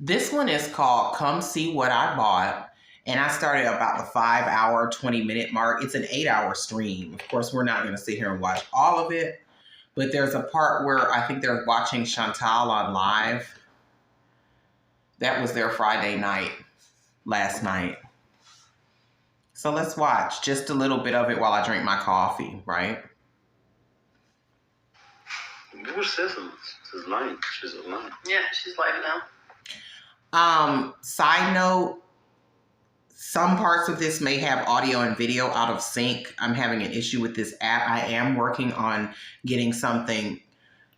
This one is called Come See What I Bought. And I started about the 5 hour, 20-minute mark. It's an 8-hour stream. Of course, we're not going to sit here and watch all of it. But there's a part where I think they're watching Chantal on live. That was their Friday night, last night. So let's watch just a little bit of it while I drink my coffee, right? She's lying. She's lying. Yeah, she's live now. Side note, some parts of this may have audio and video out of sync. I'm having an issue with this app. I am working on getting something,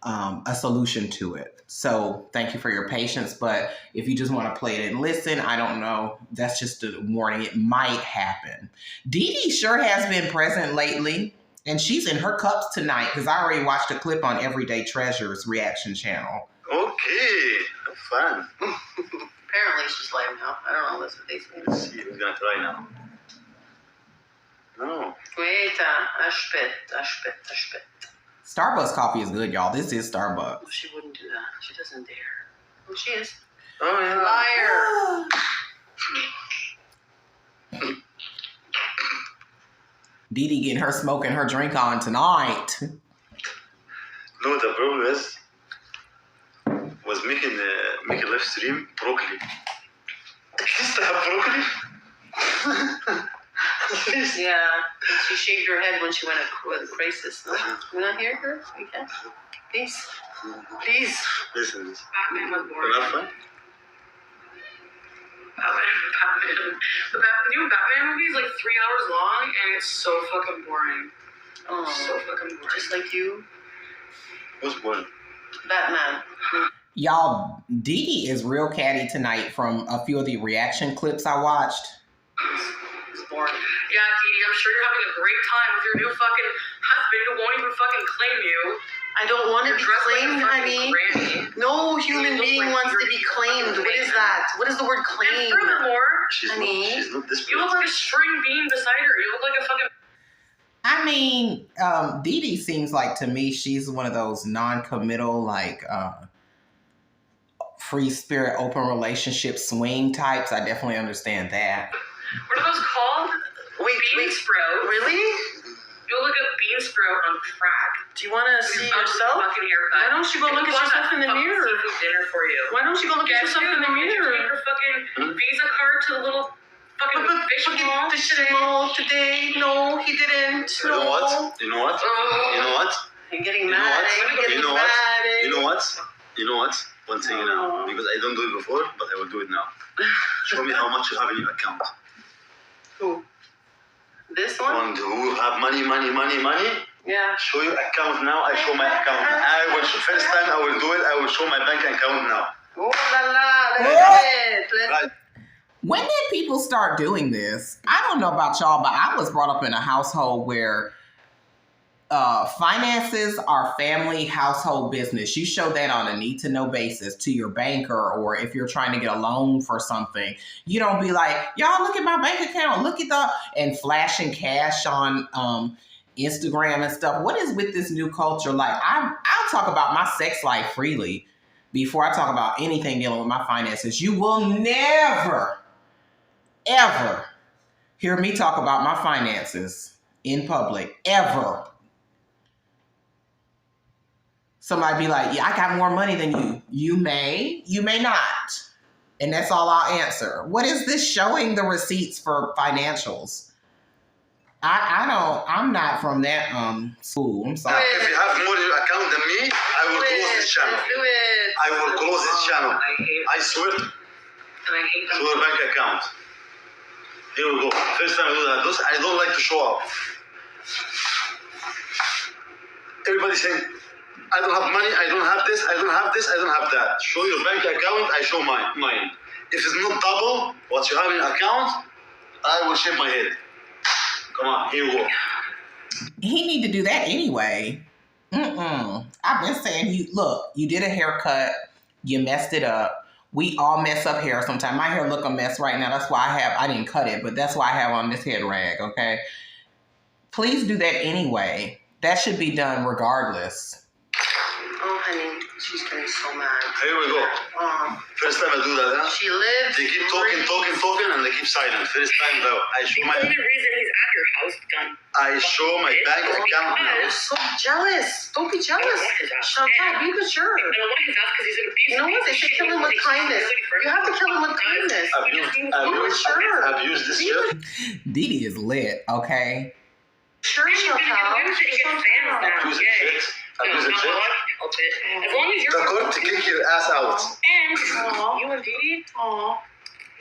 a solution to it. So thank you for your patience. But if you just want to play it and listen, I don't know. That's just a warning. It might happen. DeeDee sure has been present lately. And she's in her cups tonight because I already watched a clip on Everyday Treasures reaction channel. Okay, have fun. Apparently she's live now. I don't know. That's what they say. Let's see who's gonna try now. No. Wait, aspetta. Starbucks coffee is good, y'all. This is Starbucks. She wouldn't do that. She doesn't dare. Oh, she is. Oh, yeah. Liar. DeeDee getting her smoking her drink on tonight. No, the problem is, was making live stream broccoli. At least I have broccoli. Yeah, she shaved her head when she went with a crisis. No, you not hear her? We can. Please. Listen. Batman was boring. Enough fun? Batman. The new Batman movie is like 3 hours long and it's so fucking boring. Oh, So fucking boring. just like you. What's boring? Batman. Y'all, DeeDee is real catty tonight from a few of the reaction clips I watched. It's boring. Yeah, DeeDee, I'm sure you're having a great time with your new fucking husband who won't even fucking claim you. I don't want to You're be dressed like a claimed, fucking honey. granny. No human being wants to be claimed. What is that? What is the word And claim? furthermore, She's Honey. not this you look like a string bean beside her. You look like a fucking... I mean, DeeDee seems like to me she's one of those non-committal, like free spirit, open relationship swing types. I definitely understand that. What are those called? Bean sprout. Really? You look like a bean sprout on crack. Do you want to see yourself? Fucking haircut. Why don't you go look at yourself in the mirror? Seafood dinner for you. Why don't you go look at yourself in the Did you mirror? take your fucking Visa card to the little fucking fish mall today? No, he didn't. You know what? You know what? You know what? You're getting You know mad. what? You're You know getting what? mad. You know what? You know what? One thing now, because I don't do it before, but I will do it now. Show me how much you have in your account. Who? This one? One who have money. Yeah. Show your account now. I show my account. First time I will do it. I will show my bank account now. Oh la la, let's do it. Right. When did people start doing this? I don't know about y'all, but I was brought up in a household where finances are family household business. You show that on a need-to-know basis to your banker, or if you're trying to get a loan for something, you don't be like, y'all, look at my bank account, look at and flashing cash on Instagram and stuff. What is with this new culture? Like, I'll talk about my sex life freely before I talk about anything dealing with my finances. You will never, ever hear me talk about my finances in public, ever. Somebody be like, yeah, I got more money than you. You may not. And that's all I'll answer. What is this showing the receipts for financials? I'm not from that school. I'm sorry. If you have more in your account than me, I will close this channel. Let's do it. I will close this channel. I swear. And I hate Show your bank account. Here we go. First time I do that. I don't like to show up. Everybody saying, I don't have money, I don't have this, I don't have this, I don't have that. Show your bank account, I show mine. If it's not double what you have in your account, I will shave my head. Come on, here we go. He need to do that anyway. I've been saying, you did a haircut, you messed it up. We all mess up hair sometimes. My hair look a mess right now. That's why I didn't cut it, but that's why I have on this head rag, okay? Please do that anyway. That should be done regardless. Oh, honey, she's getting so mad. Here we go. Oh, First First time I do that, huh? She lives. They keep talking, and they keep silent. First time though, I show The my only reason he's at your house, gun. bank account now. You're so jealous. Don't be jealous. Chantal, be mature. I don't want his ass because he's an abusive. You know what? They should kill him with kindness. You have to kill him with kindness. Abuse this shit. DeeDee is lit, okay? Sure, She's gonna get away with it and get fans now. Abuse Yay. shit. No, Abuse no, shit. I can't help it. As long as you're The court to kick your ass out. and Aw. you and DeeDee, Aw.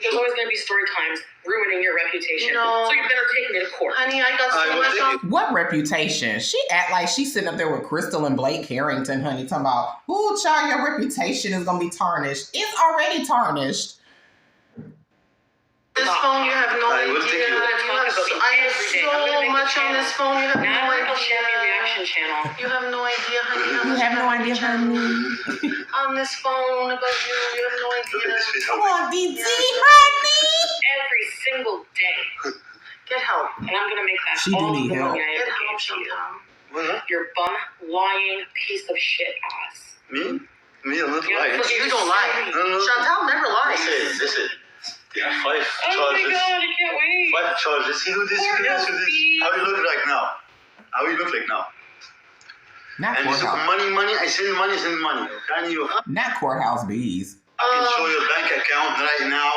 there's always gonna be story times ruining your reputation. No. So you better take me to court. Honey, I got I so will much take on. it. What reputation? She act like she's sitting up there with Crystal and Blake Harrington, honey, talking about, ooh, child, your reputation is going to be tarnished. It's already tarnished. This phone, you have no I idea. will take you. I have so much on this phone. You have no Nader Elshamy idea. reaction channel. You have no idea, honey. how You much have no I idea, honey. on this phone about you. You have no Look at this idea. face. Come on, DeeDee, honey. Every single day. Get help. And I'm gonna make that She do all need the help. money I Get ever help, gave you. Chantal. What? Your bum, lying piece of shit ass. Me? Me? I'm not Yeah, lying. Because you don't lie. No. Chantal never lies. Listen. Yeah, 5 Oh charges. my god, I can't wait. 5 charges. You do this, you do this, you do this. How you look like now? How you look like now? Not And this is courthouse. money. I send money. Can you? Not courthouse bees. I can show your bank account right now.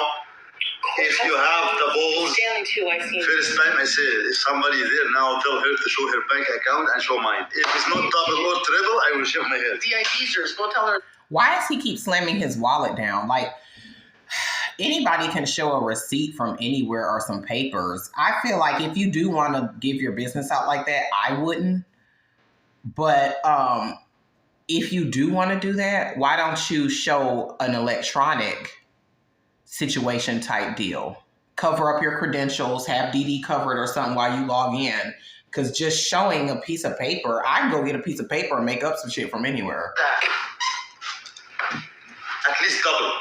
If you have the balls. Stanley too, I seen. First time I said, if somebody there now, tell her to show her bank account and show mine. If it's not double or triple, I will shave my head. The ID's yours. Go tell her. Why does he keep slamming his wallet down? Like, anybody can show a receipt from anywhere or some papers. I feel like if you do want to give your business out like that, I wouldn't. But if you do want to do that, why don't you show an electronic situation type deal? Cover up your credentials, have DeeDee covered or something while you log in. Because just showing a piece of paper, I can go get a piece of paper and make up some shit from anywhere. At least double.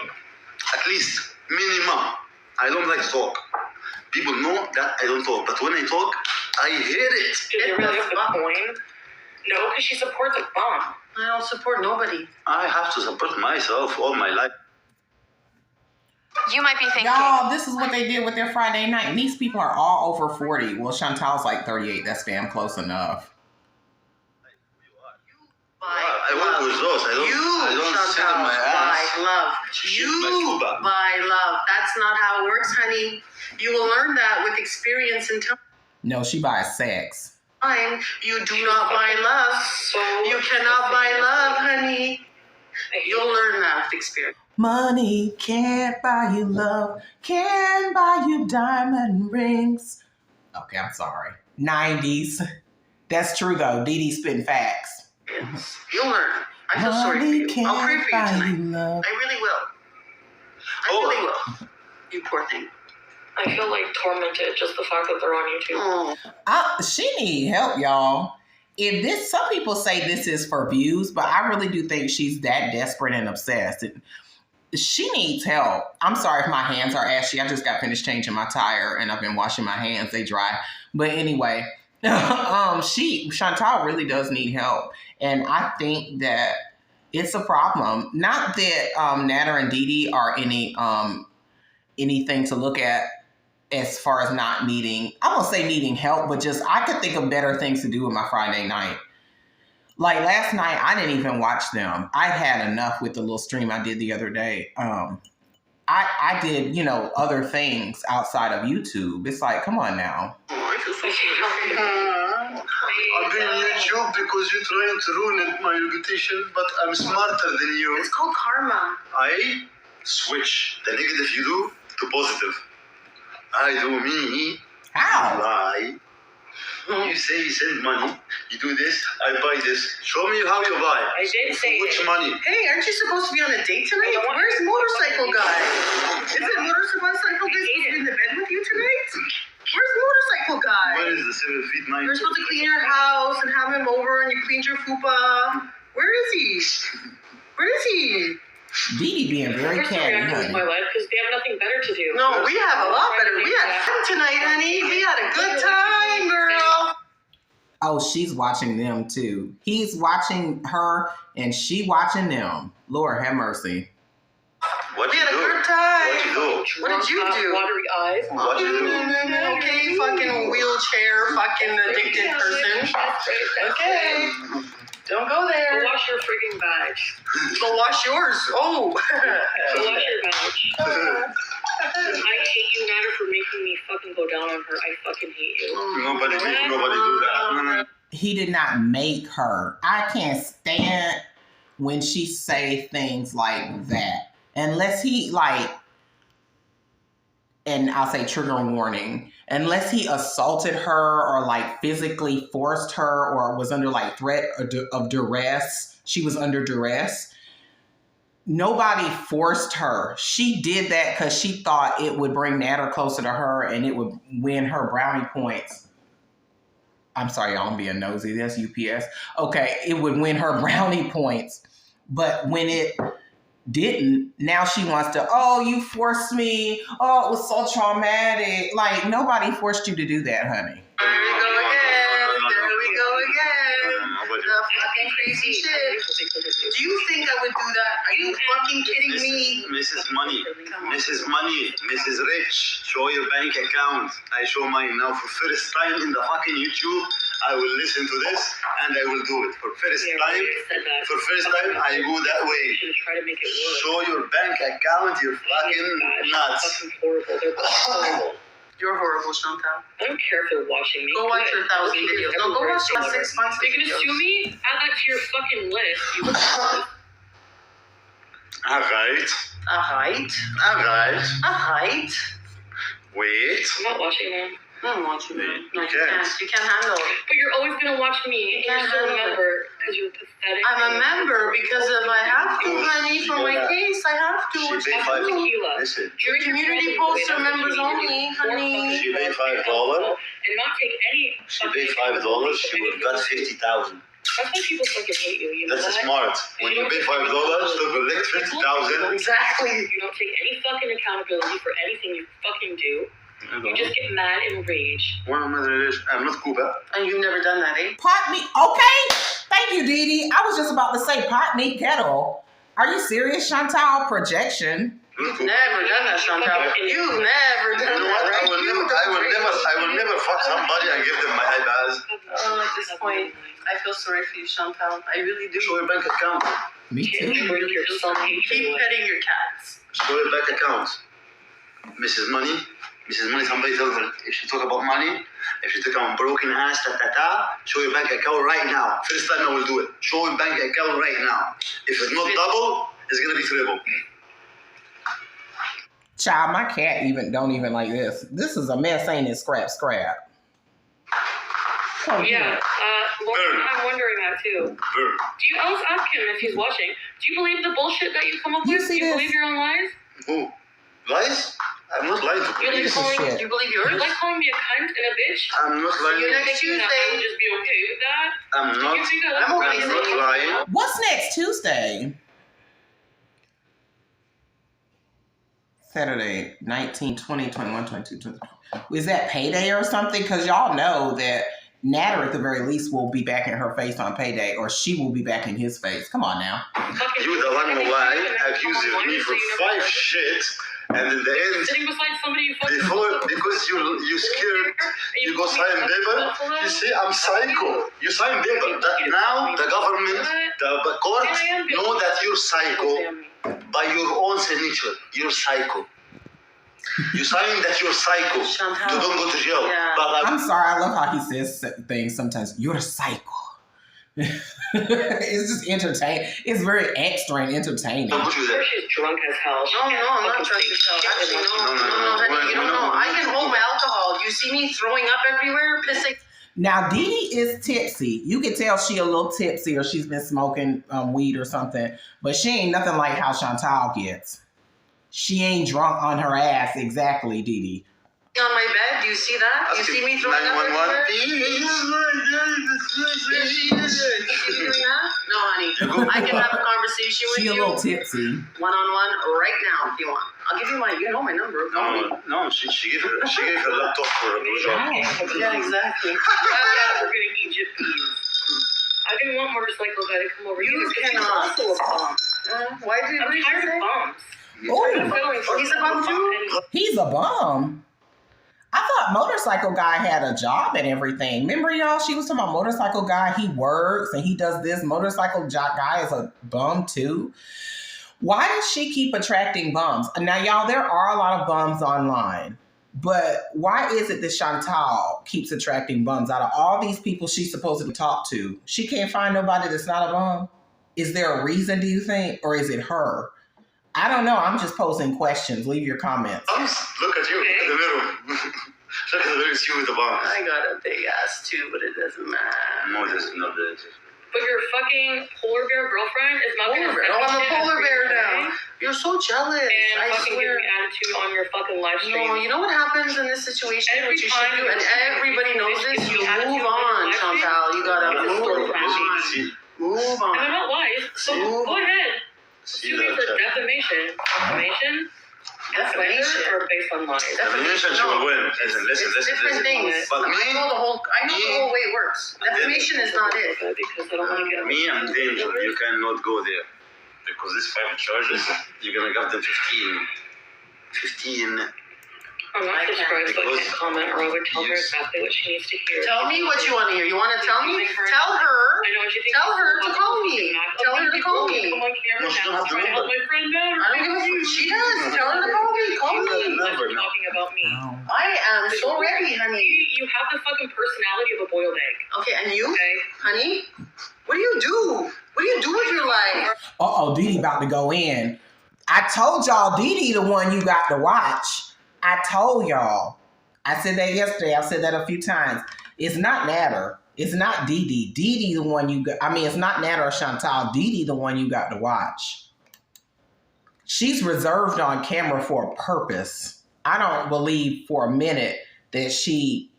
At least minimum. I don't like to talk. People know that I don't talk. But when I talk, I hear it. Do they really have the coin? No, because she supports a bum. I don't support nobody. I have to support myself all my life. You might be thinking, Y'all, this is what they did with their Friday night. And these people are all over 40. Well, Chantal's like 38. That's damn close enough. I work with those. I don't sit in my ass. By love. Shit, my Cuba. By love. That's not how it works, honey. You will learn that with experience and No, she buys sex. time. You do not buy love. So You cannot buy love, honey. You'll learn that with experience. Money can't buy you love, can buy you diamond rings. Okay, I'm sorry. 90s. That's true, though. DeeDee spitting facts. You'll learn. I feel sorry for Money you. can't I'll pray for you buy tonight. you love. I really will. I Oh. really will. You poor thing. I feel like tormented just the fact that they're on YouTube. Oh. She need help, y'all. If this, some people say this is for views, but I really do think she's that desperate and obsessed. She needs help. I'm sorry if my hands are ashy. I just got finished changing my tire and I've been washing my hands. They dry. But anyway, Chantal really does need help. And I think that it's a problem. Not that Nader and DeeDee are anything to look at as far as not needing, I won't say needing help, but just I could think of better things to do with my Friday night. Like last night, I didn't even watch them. I had enough with the little stream I did the other day. I did, other things outside of YouTube. It's like, come on now. I feel so sorry. I've been on YouTube because you're trying to ruin my reputation, but I'm smarter than you. It's called karma. I switch the negative you do to positive. I do me. How? Lie. You say you send money, you do this, I buy this. Show me how you buy. I did say Which it. money? Hey, aren't you supposed to be on a date tonight? Where's motorcycle guy? Is it motorcycle guy supposed to be in the bed with you tonight? Where's motorcycle guy? Where is the 7 feet 9? You're supposed to clean your house and have him over and you cleaned your fupa. Where is he? Where is he? DeeDee being very First catty, reacting with my honey. life because they have nothing better to do. No, we have a lot better. We had fun tonight, honey. We had a good time, girl. Oh, she's watching them too. He's watching her and she watching them. Lord have mercy. Why What We you had a do? good time. What you do? What did you do? Watery eyes. What you do? Okay, fucking wheelchair, fucking addicted person. Okay. Don't go Go there. wash your freaking badge. Go wash yours. Oh. Go wash your badge. I hate you, Nader, for making me fucking go down on her. I fucking hate you. Nobody do that. He did not make her. I can't stand when she say things like that. Unless he like, and I'll say trigger warning, unless he assaulted her or like physically forced her or was under like threat of duress, she was under duress. Nobody forced her. She did that because she thought it would bring Nader closer to her and it would win her brownie points. I'm sorry, y'all, I'm being nosy. That's UPS. Okay, it would win her brownie points. But when it didn't, now she wants to, oh, you forced me. Oh, it was so traumatic. Like, nobody forced you to do that, honey. There we go again. There we go again. The fucking crazy shit. Do you think I would do that? Are you fucking kidding me? Mrs. Money, Mrs. Rich, show your bank account. I show mine now for first time in the fucking YouTube. I will listen to this and I will do it for first time. For first time, I go that way. Try to make it work. Show your bank account. You're fucking nuts. Fucking horrible. They're horrible. You're horrible, Chantal. I don't care if they're watching me. Go watch your 1,000 videos. No, go watch your 6 months You're gonna videos. sue me? Add that to your fucking list. You Alright. Alright. Wait. I'm not watching them. I'm watching you. No, you can't. can't. You can't handle it. But you're always gonna watch me. You And can't you're still a handle it. member because you're pathetic. I'm a member because if I have to, honey, for my case, I have to. She What paid you $5. do? Listen. Your community posts are members only, honey. She paid $5. And not take any. She paid $5. She would have got 50,000. That's why people fucking hate you. You know That's that? smart. When you pay $5 to collect 50,000. Exactly. You don't take any fucking accountability for anything you fucking do. You just get mad and rage. I'm not Cuba. And you've never done that, eh? Pot me, okay? Thank you, DeeDee. I was just about to say pot me kettle. Are you serious, Chantal? Projection. You've never done that, Chantal. You've never You done know that, what? right? I will never fuck somebody and give them my iPads. At this point, I feel sorry for you, Chantal. I really do. Show your bank account. Me too. Keep petting your cats. Show your bank account. Mrs. Money, somebody tell her, if she talk about money, if she talk about broken ass, show your bank account right now. First time I will do it. Show your bank account right now. If it's not double, it's gonna be triple. Child, my cat don't even like this. This is a mess, ain't it? Scrap. Come Yeah, here. Lauren, I'm wondering that too. Burn. Let's ask him if he's watching. Do you believe the bullshit that you come up You with? see Do you this? believe your own lies? Who? Lies? I'm not lying to You like police. calling? shit. Do you believe You yours? like calling me a cunt and a bitch? I'm not lying. You next Thinking that I Tuesday. would just be okay with that? I'm Do not. you think that I'm okay I'm not lying. What's next Tuesday? Saturday, 19, 20, 21, 22, 23. Is that payday or something? Because y'all know that Nader, at the very least, will be back in her face on payday, or she will be back in his face. Come on now. You the one who lied, accusing me for 5 shit, and in the end, Sitting beside somebody you fucking because you scared, you go sign paper. You see, I'm psycho. You sign paper. That now the government, the court know that you're psycho by your own signature. You're psycho. You sign that you're psycho. Chantal. You don't go to jail. Yeah. But I'm sorry. I love how he says things sometimes. You're a psycho. It's just entertaining. It's very extra and entertaining. don't put you there. She's drunk as hell. No, I'm not drunk as hell. Actually, no, honey, you don't know. I can hold my alcohol. You see me throwing up everywhere, pissing. Now, DeeDee is tipsy. You can tell she a little tipsy or she's been smoking weed or something, but she ain't nothing like how Chantal gets. She ain't drunk on her ass exactly, DeeDee. On my bed, do you see that? You see me throwing up 911, everywhere? please. You see me doing that? No, honey. I can have a conversation with She a you little tipsy. one-on-one right now if you want. I'll give you you know my number. Call me. No, she gave her laptop for a blowjob. Yeah, exactly. We're gonna Egypt bees. I didn't want motorcycle guy to come over. You because he's cannot. also a bum. Why did I'm you tired say? of bums. Oh, He's a bum too? he's a bum. I thought motorcycle guy had a job and everything. Remember, y'all? She was talking about motorcycle guy. He works and he does this. Motorcycle guy is a bum too. Why does she keep attracting bums? Now, y'all, there are a lot of bums online. But why is it that Chantal keeps attracting bums? Out of all these people she's supposed to talk to, she can't find nobody that's not a bum? Is there a reason, do you think? Or is it her? I don't know. I'm just posing questions. Leave your comments. Look at you. Look at the middle. Look at the middle. It's you with the bum. I got a big ass too, but it doesn't matter. No, this is not this. But your fucking polar bear girlfriend is not Polar gonna bear. Oh, I'm a send polar you bear shit, now. You're so jealous. and I fucking swear. give me attitude on your fucking live stream. No, you know what happens in this situation? Every What you time should do, you and see everybody me, knows you this, give you me attitude move on on, your live stream. Chantal. You gotta It's a move story. on. See, Move And I'm on. not live, so Move go on. ahead. see Sue me that for chat. defamation. Defamation? Defamation. Slander or based on lies? Defamation, she will win. Listen. Different things. But I me, know the whole way it works. Defamation is not it. Because I don't want to get me, I'm danger. You cannot go there. Because these 5 charges, you're going to give them 15. I'm not subscribed, so I can't comment, or I would tell her Yes. exactly what she needs to hear. Tell me what you want to hear. You want to tell me? Tell her. I know what you think. Tell her to call me. Tell her to call me. Come on camera No, she now. don't have Trying the to help number. my friend out. I don't give a fuck. She does. Tell her to call me. Call me. You're talking about me. I am so ready, honey. You have the fucking personality of a boiled egg. Okay, and you, Okay. honey? What do you do? What do you do with your life? Uh-oh, DeeDee about to go in. I told y'all DeeDee the one you got to watch. I told y'all. I said that yesterday. I've said that a few times. It's not Nader. It's not DeeDee. DeeDee the one you got. I mean, it's not Nader or Chantal. DeeDee the one you got to watch. She's reserved on camera for a purpose. I don't believe for a minute that she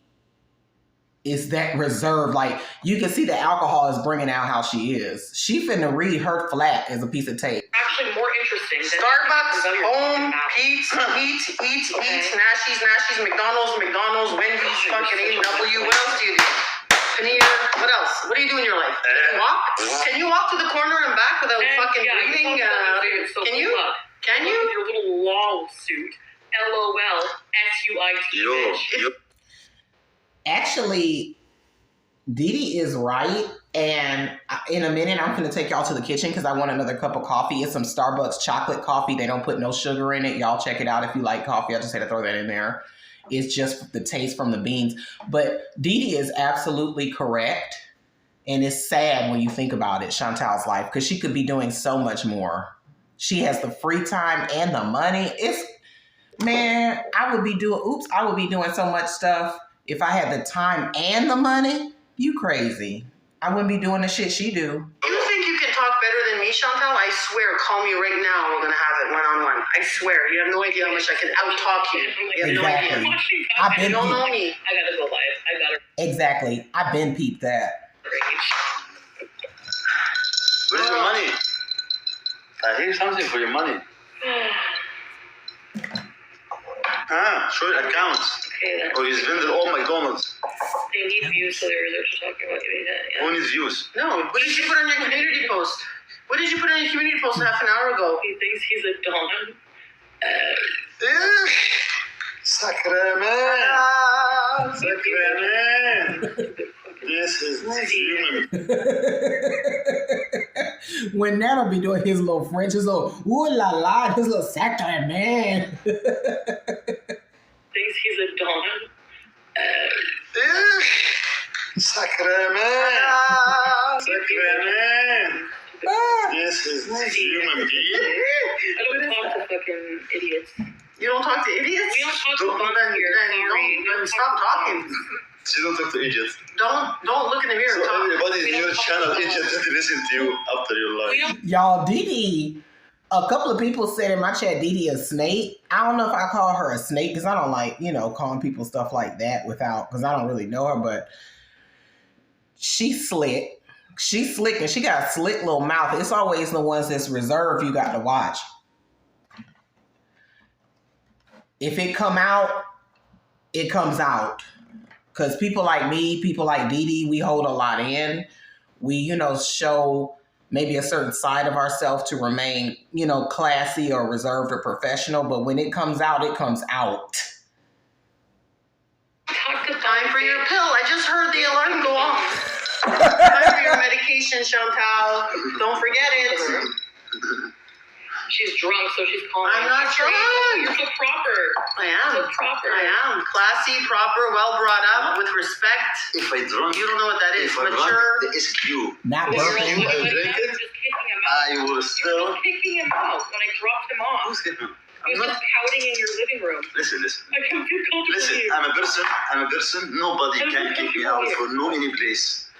is that reserved. Like, you can see the alcohol is bringing out how she is. She finna read her flat as a piece of tape. Actually, more interesting than Starbucks, than your home, mouth. Pete's, eat, Nashies, McDonald's, Wendy's, fucking A&W. What else do you do? Paneer. What else? What do you do in your life? Can you walk? Can you walk to the corner and back without And, fucking yeah, breathing? you talked about it, so Can good you? luck. Can With you? your little lawsuit. LOL. SUIT. Yo. Actually, DeeDee is right. And in a minute, I'm going to take y'all to the kitchen because I want another cup of coffee. It's some Starbucks chocolate coffee. They don't put no sugar in it. Y'all check it out if you like coffee. I just had to throw that in there. It's just the taste from the beans. But DeeDee is absolutely correct. And it's sad when you think about it, Chantal's life, because she could be doing so much more. She has the free time and the money. Man, I would be doing so much stuff if I had the time and the money. You crazy. I wouldn't be doing the shit she do. You think you can talk better than me, Chantal? I swear, call me right now. We're going to have it one-on-one. I swear. You have no idea how much I can out-talk you. You have no idea. Exactly. I've been You don't know peeped. me. I gotta go live. I gotta Exactly. I've been peeped that. rage. Where's your money? I hear something for your money. Show your accounts. Okay, then. Or you spend it all McDonald's. They need views, so they're talking about doing that. Who Yeah. needs views? No. What did you put on your community post? What did you put on your community post half an hour ago? He thinks he's a don. Sacrament! Sacrament! This is human. When Nader be doing his little French, his little ooh la la, his little sacrament, man. Thinks he's a don. Sacrament! Sacrament! This is human being. I don't talk to fucking idiots. You don't talk to idiots? We don't talk to Don't- bums here. Sorry. Then stop talking. You don't talk to idiots. Don't look in the mirror and So talk. everybody in your channel, idiots, to listen to you after your We life. don't Y'all, DeeDee, a couple of people said in my chat, DeeDee a snake. I don't know if I call her a snake because I don't like, calling people stuff like that because I don't really know her, but she's slick. She's slick and she got a slick little mouth. It's always the ones that's reserved you got to watch. If it come out, it comes out. Because people like me, people like DeeDee, we hold a lot in. We, show maybe a certain side of ourselves to remain, you know, classy or reserved or professional. But when it comes out, it comes out. Time for your pill. I just heard the alarm go off. Time for your medication, Chantal. Don't forget it. She's drunk, so she's calling. I'm not drunk. You're so proper. I am. So proper. I am. Classy, proper, well brought up, with respect. If I drunk, You don't know what that is. if I Mature. drunk the SQ, Not You're burping. I drink it, just kicking him out. I will You're still. just kicking him out when I dropped him off. Who's getting? He was just pouting in your living room. Listen. I can't feel comfortable Listen, with you. I'm a person. Nobody can kick me out for no any place.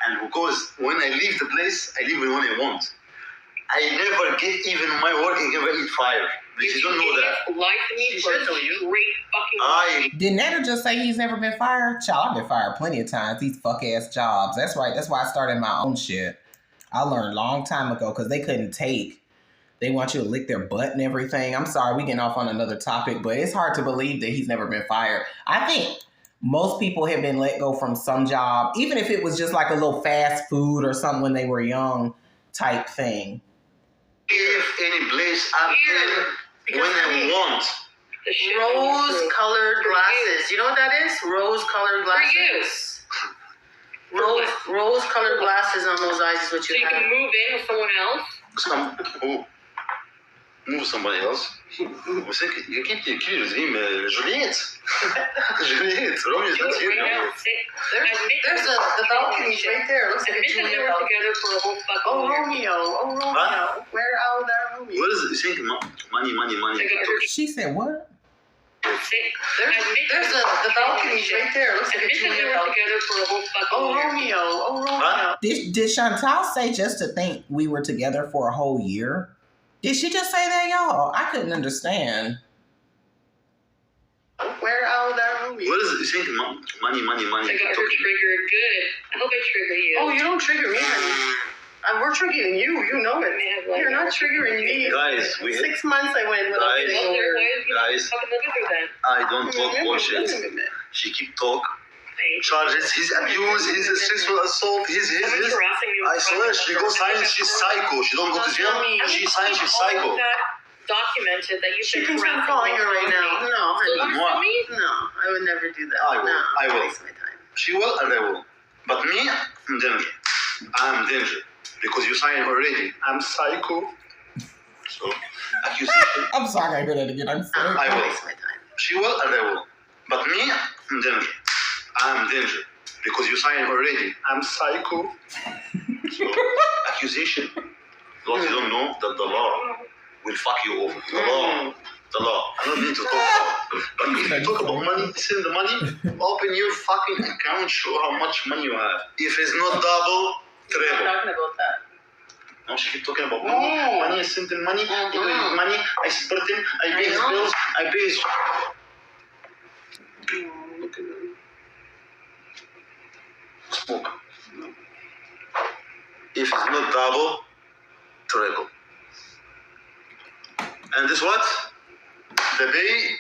And because when I leave the place, I leave it when I want. I never get even my work and never eat fire. Because you don't know that. Lied to me She for should know you. straight fucking. Did Nader just say he's never been fired? Child, I've been fired plenty of times. These fuck ass jobs. That's right. That's why I started my own shit. I learned a long time ago because they couldn't take. They want you to lick their butt and everything. I'm sorry, we getting off on another topic, but it's hard to believe that he's never been fired. I think most people have been let go from some job, even if it was just like a little fast food or something when they were young type thing. If any place I'm in when I want. The shit Rose-colored glasses. You know what that is? Rose-colored glasses. Rose-colored glasses on those eyes is what So you you have. can move in with someone else. Move somebody else. وسك you can't kill your dream, Juliet. Juliet, Romeo is not here Right now, now. There's the balcony's right there. Looks like a Admit that they Julia were balcony. together for a whole fucking Oh, year. Romeo. What? Where are that Romeo? What is it? You think money? I got her She said what? sick. There's the balcony's right there. Looks like a Admit that they Julia were balcony. together for a whole fucking Oh, year. Romeo. Huh? Did Chantal say just to think we were together for a whole year? Did she just say that, y'all? I couldn't understand. Where are that Romeo? What is it? You think money? I got her triggered. Good. I hope I trigger you. Oh, you don't trigger me, honey. We're triggering you. You know it. You're not triggering me. Guys, we 6 months I went without Guys. getting Well, over then it. why is he Guys. fucking living through that? I don't talk bullshit. She keep talk. Charges, his abuse, his sexual assault, his. Someone's harassing you. I swear, she goes sign, she's psycho. She don't go to jail. She signs, she's psycho. All of that documented that you She thinks I'm calling her right now. No, So honey. you What? sue me? No, I would never do that. I will. No, I will. waste my time. She will and I will. But me, I'm danger. I'm danger. Because you signed already. I'm psycho. So, accusation. I'm sorry I heard that again. I'm sorry. I will. Waste my time. She will and I will. But me, I'm danger. I'm danger. Because you signed already. I'm psycho. So, accusation. What you don't know that the law will fuck you over. The law. I don't need to talk about it. But if you talk about money, send the money, open your fucking account, show how much money you have. If it's not double, I'm treble. talking about that. No, she keep talking about money. Money, I send him money. He pays money. I support him. I pay his bills. I pay his. Look at them. Smoke. If it's not double, treble. And this what? The day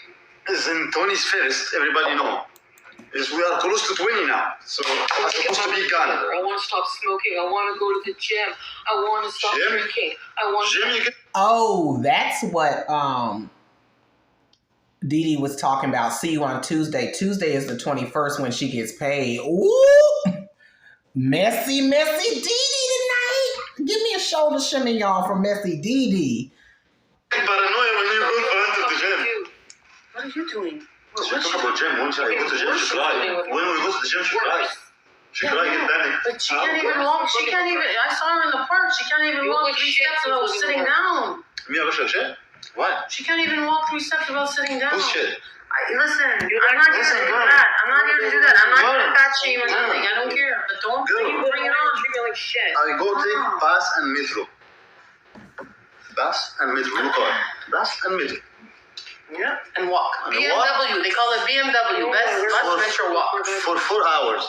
is in 21st. Everybody know. Is we are close to 20 now. So I'm supposed to be gone. I want to stop smoking. I want to go to the gym. I want to stop Gym? drinking. I want Jim, you get Oh, that's what DeeDee was talking about. See you on Tuesday. Tuesday is the 21st when she gets paid. Ooh, messy DeeDee tonight. Give me a shoulder shimmy, y'all, from messy DeeDee. paranoia when you go to the gym. Dude, What are you doing? She talk about gym. When I go to the gym, she cry. When we go to the gym, she cry. She cry, get panic. But she can't even walk. She can't even. I saw her in the park. She can't even walk 3 steps without sitting down. Me, I wish I said. Why? She can't even walk 3 steps without sitting down. Bullshit. Listen, I'm not here to do that. I'm not here to do that. I'm not here to fat shame or nothing. I don't care. But don't bring it on. treat me like shit. I go take bus and metro. Bus and metro. Look at bus and metro. Yeah, and walk. And BMW. They call it BMW. Best bus venture walk. For 4 hours.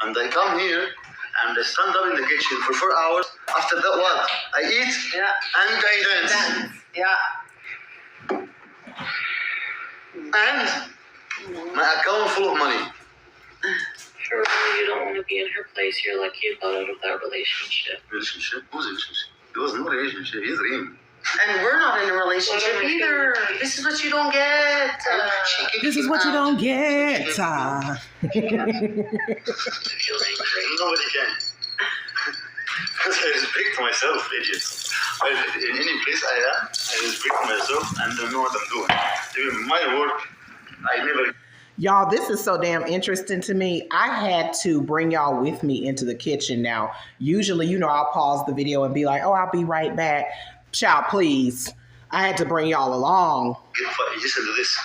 And I come here and I stand up in the kitchen for 4 hours. After that, what? I eat Yeah. and I dance. Dance. Yeah. And my account full of money. For real, you don't want to be in her place. You're lucky you got out of that relationship. Relationship? Who's relationship? There was no relationship. He's dreaming. And we're not in a relationship either. This is what you don't get. This is what you don't get. I feel angry. Nobody can. Because I respect myself, idiots. In any place I am, I respect myself and I know what I'm doing. Even my work, I never. Y'all, this is so damn interesting to me. I had to bring y'all with me into the kitchen now. Usually, you know, I'll pause the video and be like, oh, I'll be right back. Child, please. I had to bring y'all along. Listen to this.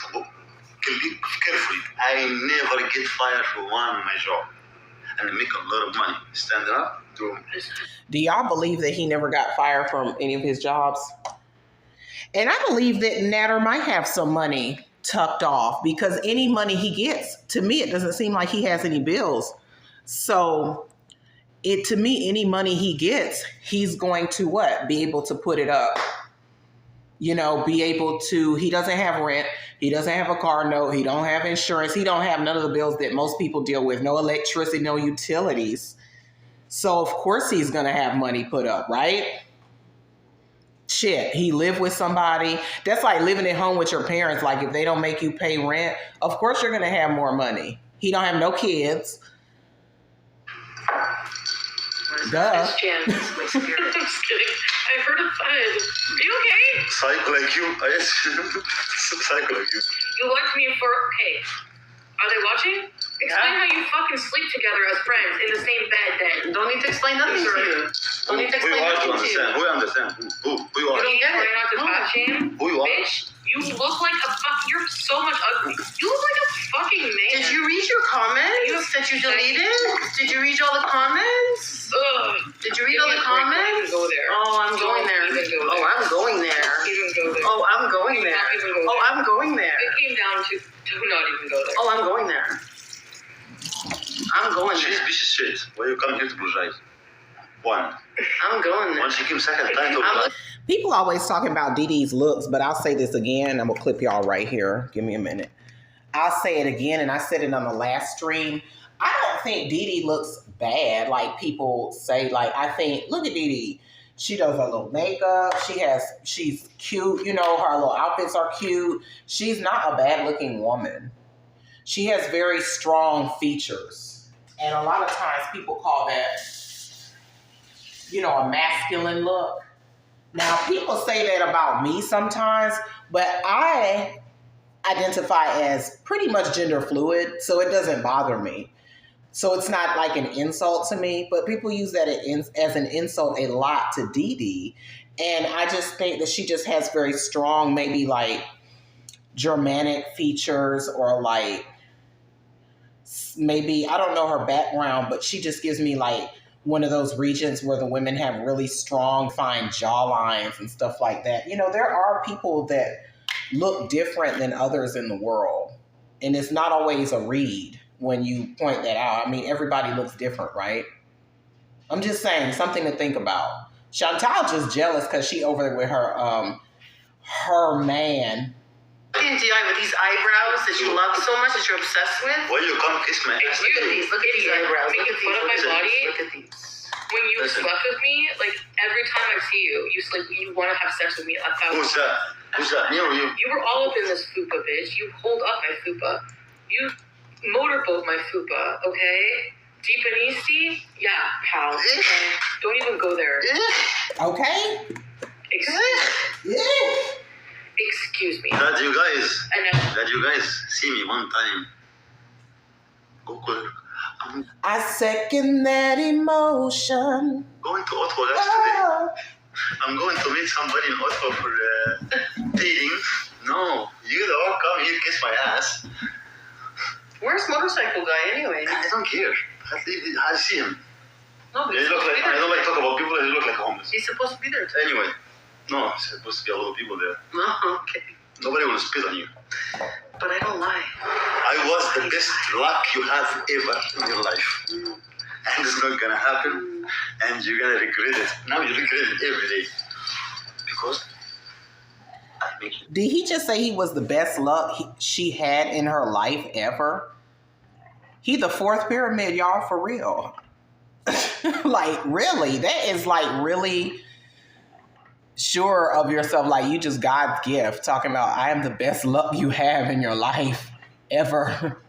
Carefully. I never get fired for one of my job. And I make a lot of money. Stand up. Do y'all believe that he never got fired from any of his jobs? And I believe that Nader might have some money tucked off because any money he gets, to me, it doesn't seem like he has any bills. So to me, any money he gets, he's going to what? Be able to put it up. You know, be able to, he doesn't have rent. He doesn't have a car note. He don't have insurance. He don't have none of the bills that most people deal with. No electricity, no utilities. So of course he's going to have money put up, right? Shit, he lived with somebody. That's like living at home with your parents. Like if they don't make you pay rent, of course you're going to have more money. He don't have no kids. Duh. Jan, this is my spirit. I'm just kidding. I heard a thud. Are you okay? Psycho like you. Yes. Psycho like you. You left me for... Hey, are they watching? Explain how you fucking sleep together as friends in the same bed then. Don't need to explain nothing to you. Don't need to explain nothing to you. Who understand? Who you are? You don't get it. Try not to fat shame. Who you are? Bitch, you look like a fuck. You're so much ugly. You look like a fucking man. Did you read your comments that you deleted? Did you read all the comments? Ugh. Did you read all the comments? Don't even go there. Oh, I'm going there. Don't even go there. Oh, I'm going there. Don't even go there. Oh, I'm going Do there. not even go there. Oh, I'm going there. It came down to do not even go there. Oh, I'm going there. I'm going She's there. piece of shit. Why you come here to apologize? One. I'm going there. Once she came second time to apologize. People always talking about DeeDee's looks, but I'll say this again. I'm going to clip y'all right here. Give me a minute. I'll say it again, and I said it on the last stream. I don't think DeeDee looks bad like people say. Like, I think, look at DeeDee. She does her little makeup. She's cute. You know, her little outfits are cute. She's not a bad looking woman. She has very strong features. And a lot of times people call that, you know, a masculine look. Now, people say that about me sometimes, but I identify as pretty much gender fluid, so it doesn't bother me. So it's not like an insult to me, but people use that as an insult a lot to DeeDee. And I just think that she just has very strong, maybe like Germanic features, or like maybe, I don't know her background, but she just gives me like one of those regions where the women have really strong, fine jawlines and stuff like that. You know, there are people that look different than others in the world. And it's not always a read when you point that out. I mean, everybody looks different, right? I'm just saying, something to think about. Chantal just jealous because she over there with her man. Into you with these eyebrows that you love so much, that you're obsessed with. Why you come kiss my ass? Look at these. Look at these eyebrows. Look at these. Fun of my body. Look at these. When you slept with me, like every time I see you, you want to have sex with me 1,000 Who's that? Who's that? Me or you? You were all up in this fupa, bitch. You hold up my fupa. You motorboat my fupa, okay? Deep and Easty? Yeah, pal. Okay? Don't even go there. Okay? Excuse me. That you guys And see me one time. Go quick. I'm I second that emotion. going to Ottawa guys today. I'm going to meet somebody in Ottawa for dating. No, you don't come here kiss my ass. Where's motorcycle guy anyway? I don't care. I see him. No, but He look like, I don't like to talk about people that look like homeless. he's supposed to be there. Anyway, no, there's supposed to be a lot of people there. No, okay. Nobody will spit on you. But I don't lie. I was the best luck you have ever in your life. And it's not gonna happen. And you're gonna regret it. Now you regret it every day. Because I make it. Did he just say he was the best luck she had in her life ever? He the fourth pyramid, y'all, for real. Like, really? That is like really sure of yourself. Like, you just God's gift. Talking about, I am the best luck you have in your life ever.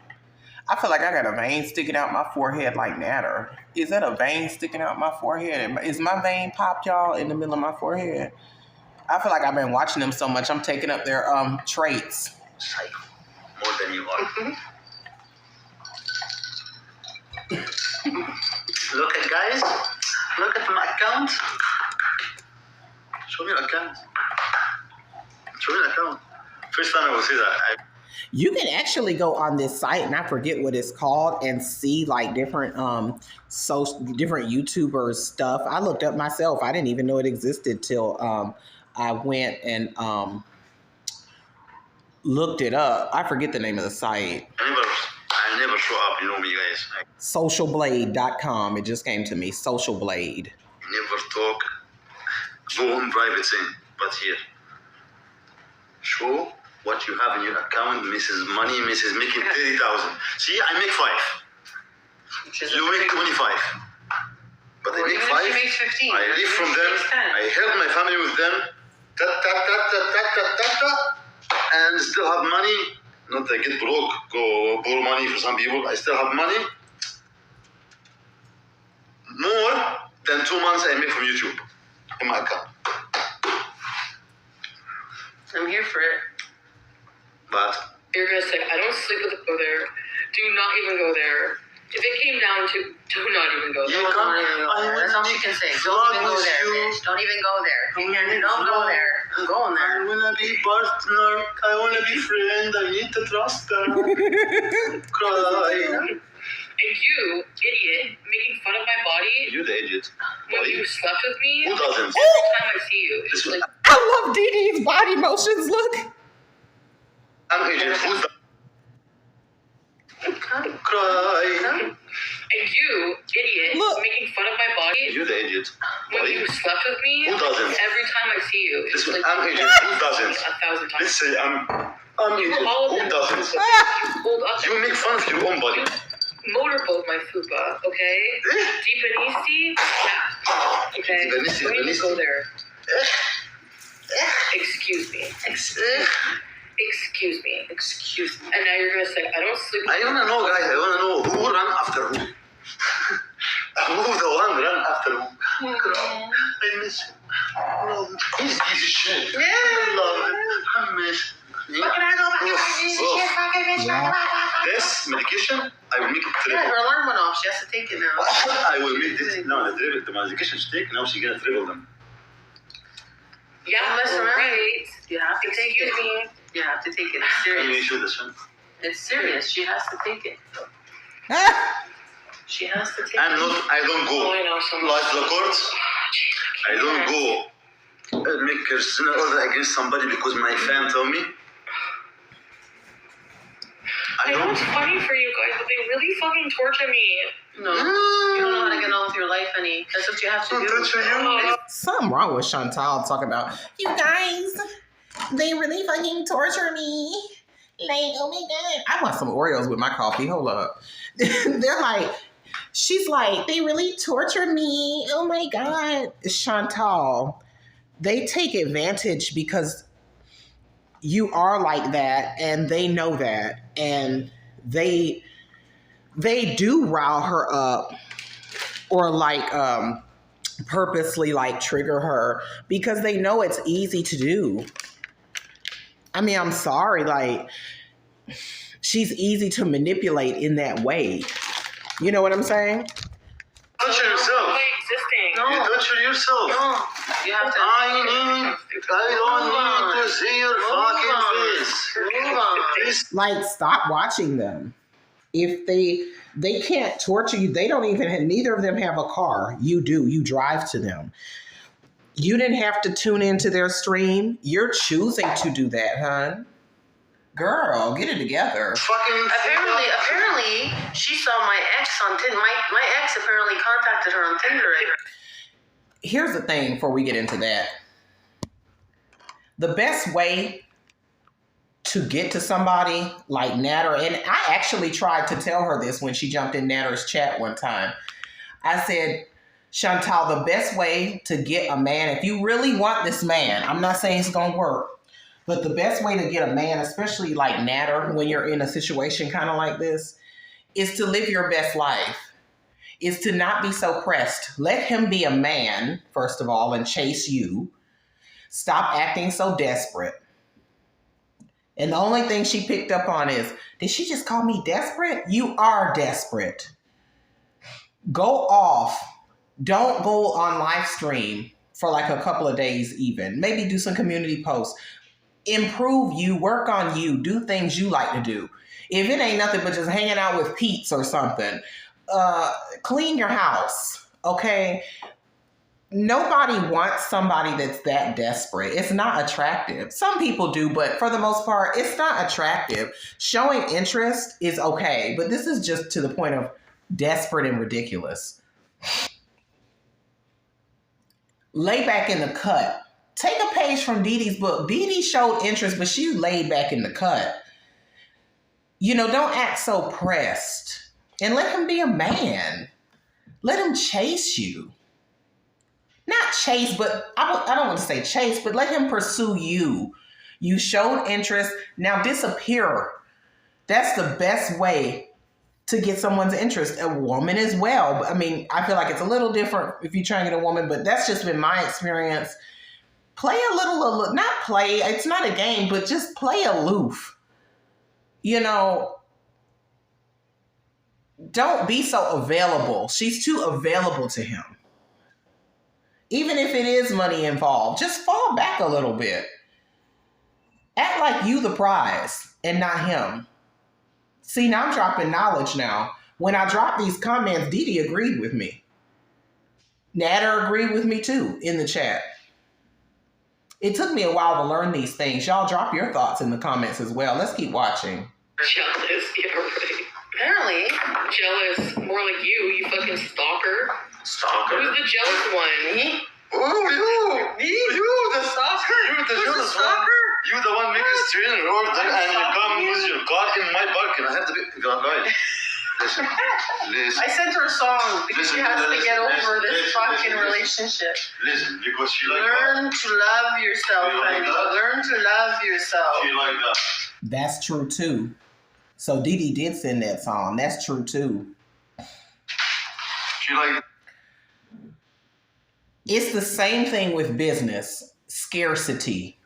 I feel like I got a vein sticking out my forehead like Nader. Is that a vein sticking out my forehead? Is my vein popped, y'all, in the middle of my forehead? I feel like I've been watching them so much, I'm taking up their traits. Psycho. More than you are. Look at guys. Look at my account. Show me your account. Show me your account. First time I will see that. You can actually go on this site, and I forget what it's called, and see like different different YouTubers stuff. I looked up myself. I didn't even know it existed till I went and looked it up. I forget the name of the site. I never show up, you know me, guys. Socialblade.com. It just came to me. Social Blade. Never talk. Go on private thing, but here. Show what you have in your account, Mrs. Money, Mrs. making 30,000. See, I make 5. You make 25. But I make 5. She makes 15. I live from them. I help my family with them. And still have money. Not I get broke, go borrow money for some people. I still have money. More than 2 months I make from YouTube in my account. I'm here for it. But You're gonna say, I don't sleep with go there. Do not even go there. If it came down to, do not even go there. Don't even go there. That's all she can say. Don't even go there, bitch. Don't even go there. Don't go there. I'm going there. I wanna be partner. I wanna be friend. I need to trust her. Cry. And you, idiot, making fun of my body You the idiot. when you slept with me. Who doesn't? Every time I see you, it's This like, I love DeeDee's body motions. Look. I'm idiot. Who doesn't? Cry. and you, idiot, Look. making fun of my body You the idiot. when you slept with me. Who doesn't? Every time I see you, it's Listen, like I'm idiot. Who doesn't? 1,000 times. Let's say I'm idiot. All of Who them. doesn't? You hold up. You make fun of your own body. Motorboat my fupa, okay? Deep and easty, yeah. Okay? Deep and easty, Don't deep and even easty. go there. Excuse me. Excuse me. Excuse me. And now you're gonna say, I don't sleep with I wanna know, guys. I wanna know who ran after who. Who the one ran after who? I miss him. He's easy shit. Yeah. I love it. I miss him. Fucking I go back and shit, fucking bitch. Yeah. This medication, I will make it Yeah, triple. her alarm went off. She has to take it now. I will make this. No, the medication she take, now she gonna triple them. Yeah, Don't mess around. right. You have to take Excuse it. me. You have to take it. It's Can you serious. show this one? It's serious. She has to take it. She has to take I it. don't Oh, I go know so much. like the court. I don't go make personal order against somebody because my fan told me. I know it's funny for you guys, but they really fucking torture me. No. You don't know how to get on with your life, honey. That's what you have to do. Don't touch you. Oh, Something wrong with Chantal talking about, you guys, they really fucking torture me. Like, oh my God. I want some Oreos with my coffee. Hold up. They're like, she's like, they really torture me. Oh my God. Chantal, they take advantage because you are like that, and they know that, and they do rile her up or like purposely like trigger her because they know it's easy to do. I mean, I'm sorry, like she's easy to manipulate in that way. You know what I'm saying? Torture yourself. way existing. No. You torture yourself. No. You have to. I don't need to see your fucking face. Move on. Please. Like, stop watching them. If they can't torture you, they don't even have, neither of them have a car. You do. You drive to them. You didn't have to tune into their stream. You're choosing to do that, hon. Girl, get it together. Fucking Apparently, she saw my ex on Tinder. My ex apparently contacted her on Tinder. Here's the thing before we get into that. The best way to get to somebody like Nader, and I actually tried to tell her this when she jumped in Nader's chat one time. I said, Chantal, the best way to get a man, if you really want this man, I'm not saying it's going to work, but the best way to get a man, especially like Nader, when you're in a situation kind of like this, is to live your best life, is to not be so pressed. Let him be a man, first of all, and chase you. Stop acting so desperate. And the only thing she picked up on is, did she just call me desperate? You are desperate. Go off. Don't go on live stream for like a couple of days even. Maybe do some community posts. Improve you, work on you, do things you like to do. If it ain't nothing but just hanging out with Pete's or something, clean your house, okay? Nobody wants somebody that's that desperate. It's not attractive. Some people do, but for the most part, it's not attractive. Showing interest is okay, but this is just to the point of desperate and ridiculous. Lay back in the cut. Take a page from DeeDee's book. DeeDee showed interest, but she laid back in the cut. You know, don't act so pressed. And let him be a man. Let him chase you. Not chase, but I don't want to say chase, but let him pursue you. You showed interest. Now disappear. That's the best way to get someone's interest. A woman as well. I mean, I feel like it's a little different if you try and get a woman, but that's just been my experience. Play a little, not play, it's not a game, but just play aloof. You know, don't be so available. She's too available to him. Even if it is money involved, just fall back a little bit. Act like you the prize and not him. See, now I'm dropping knowledge now. When I dropped these comments, DeeDee agreed with me. Nader agreed with me too in the chat. It took me a while to learn these things. Y'all drop your thoughts in the comments as well. Let's keep watching. Jealous, yeah, right. Apparently. Jealous, more like you fucking stalker. Stalker? Who's the jealous one? Me? Oh, you, the stalker. You, the Who's jealous the stalker? one. You, the one making street and road, and you come with your car in my parking. I have to be, guys. Listen. I sent her a song because she has to get over this fucking relationship. Listen, because she like Learn to love yourself, honey. Learn to love yourself. She like that. That's true too. So DeeDee did send that song. That's true too. She like. It's the same thing with business. Scarcity.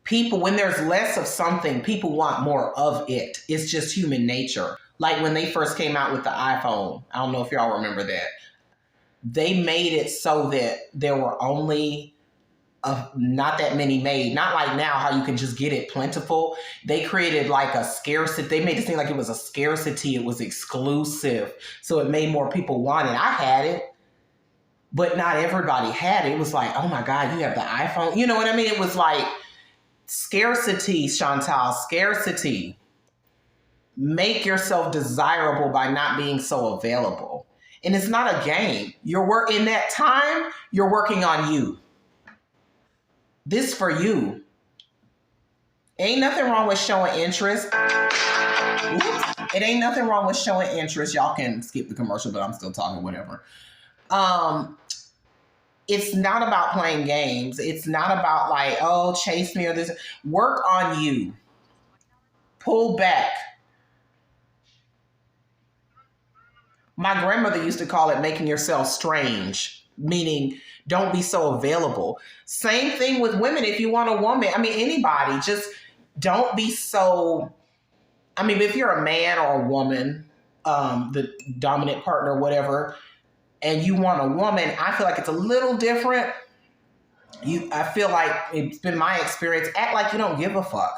People, when there's less of something, people want more of it. It's just human nature. Like when they first came out with the iPhone. I don't know if y'all remember that. They made it so that there were only not that many made. Not like now how you can just get it plentiful. They created like a scarcity. They made it seem like it was a scarcity. It was exclusive. So it made more people want it. I had it. But not everybody had it. It was like, oh my God, you have the iPhone. You know what I mean? It was like scarcity, Chantal, scarcity. Make yourself desirable by not being so available. And it's not a game. In that time, you're working on you. This for you. Ain't nothing wrong with showing interest. Oops. It ain't nothing wrong with showing interest. Y'all can skip the commercial, but I'm still talking, whatever. It's not about playing games. It's not about like, oh, chase me or this. Work on you. Pull back. My grandmother used to call it making yourself strange, meaning don't be so available. Same thing with women. If you want a woman, I mean, anybody, just don't be so, I mean, if you're a man or a woman, the dominant partner, whatever, and you want a woman, I feel like it's a little different. I feel like it's been my experience, act like you don't give a fuck.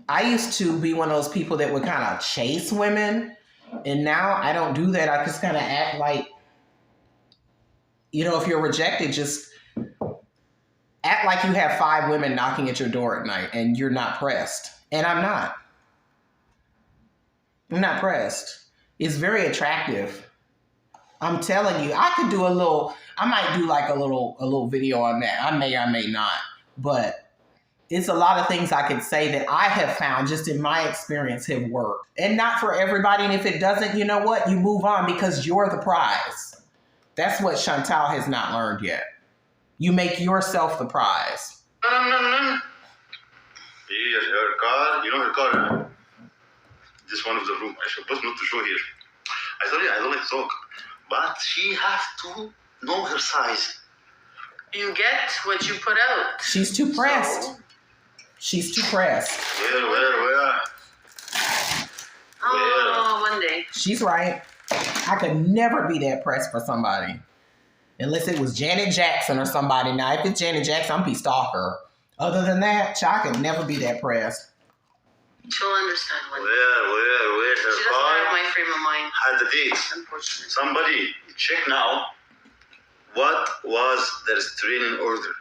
I used to be one of those people that would kind of chase women, and now I don't do that. I just kind of act like, you know, if you're rejected, just act like you have 5 women knocking at your door at night and you're not pressed. And I'm not. I'm not pressed. It's very attractive. I'm telling you, I could do I might do like a little video on that. I may or may not, but it's a lot of things I could say that I have found just in my experience have worked. And not for everybody. And if it doesn't, you know what? You move on because you're the prize. That's what Chantal has not learned yet. You make yourself the prize. Here, her car. You know her car? This one of the room. I supposed not to show here. I told you I don't like to talk. But she has to know her size. You get what you put out. She's too pressed. So, She's too pressed. Where? oh, one day. She's right. I could never be that pressed for somebody. Unless it was Janet Jackson or somebody. Now, if it's Janet Jackson, I'm be stalker. Other than that, I could never be that pressed. She'll understand one day. Where? She Her doesn't car have my frame of mind, had the dates. unfortunately. Somebody check now. What was the restraining order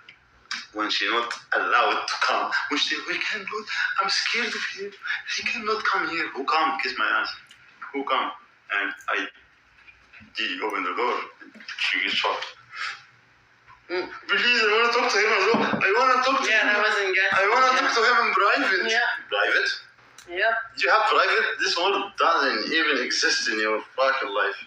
when she not allowed to come? When she said, we can't do it. I'm scared of you. He cannot come here. Who come? Kiss my ass. Who come? And DeeDee opened the door. She gets shot. Please, I want to talk to him as well. I want to talk to him. That wasn't good. I want to talk to him in private. Yeah. Private? Yep. You have private? This world doesn't even exist in your fucking life.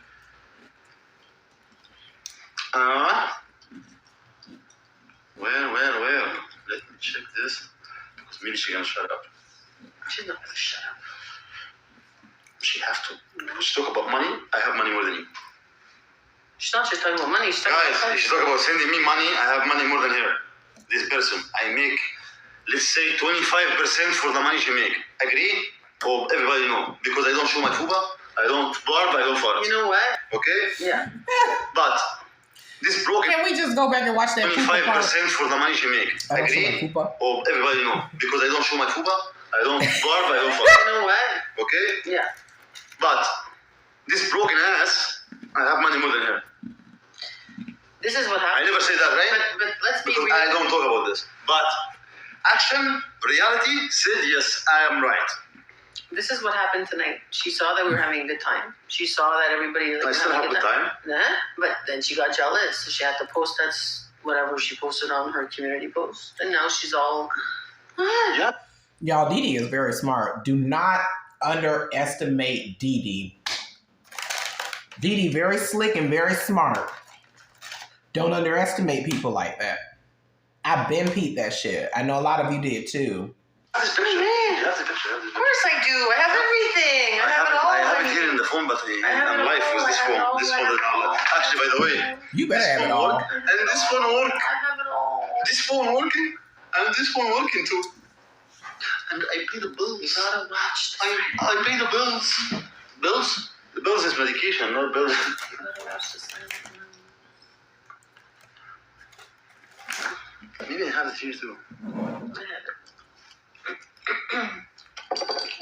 Where? Let me check this. Because maybe she's gonna shut up. She's not gonna shut up. She have to. She talk about money. I have money more than you. She's not just talking about money. She's talking about Guys, she talk about sending me money. I have money more than her. This person, I make, let's say 25% for the money she make. Agree? Oh, everybody know. Because I don't show my fuba. I don't barb. I don't fart. You know what? Okay? Yeah. But this broken. Can we just go back and watch that 25% for the money she make. I don't show my Agree? fupa. Oh, everybody know. Because I don't show my fuba. I don't barb. I don't fart. You know what? Okay? Yeah. But this broken ass, I have money more than her. This is what I happened. never say that, right? But let's be Because real. I don't talk about this. But action, reality said yes, I am right. This is what happened tonight. She saw that we were having a good time. She saw that everybody I still have a good time. Nah, but then she got jealous, so she had to post that whatever she posted on her community post, and now she's all. Yeah. Y'all, DeeDee is very smart. Do not underestimate DeeDee. DeeDee very slick and very smart. Don't underestimate people like that. I've been peeped that shit. I know a lot of you did too. I have this picture. Oh, man. You have the picture. Of course I do. I have everything. I have it all. I have it here in the phone, but I'm live with this phone. This phone is not. Actually, by the way, You better have it phone all. work, and this phone work. I have it all. This phone working, and this phone working too. And I pay the bills. You gotta watch. I pay the bills. Bills? The bills is medication, not bills. You gotta watch this. Maybe I have it here too.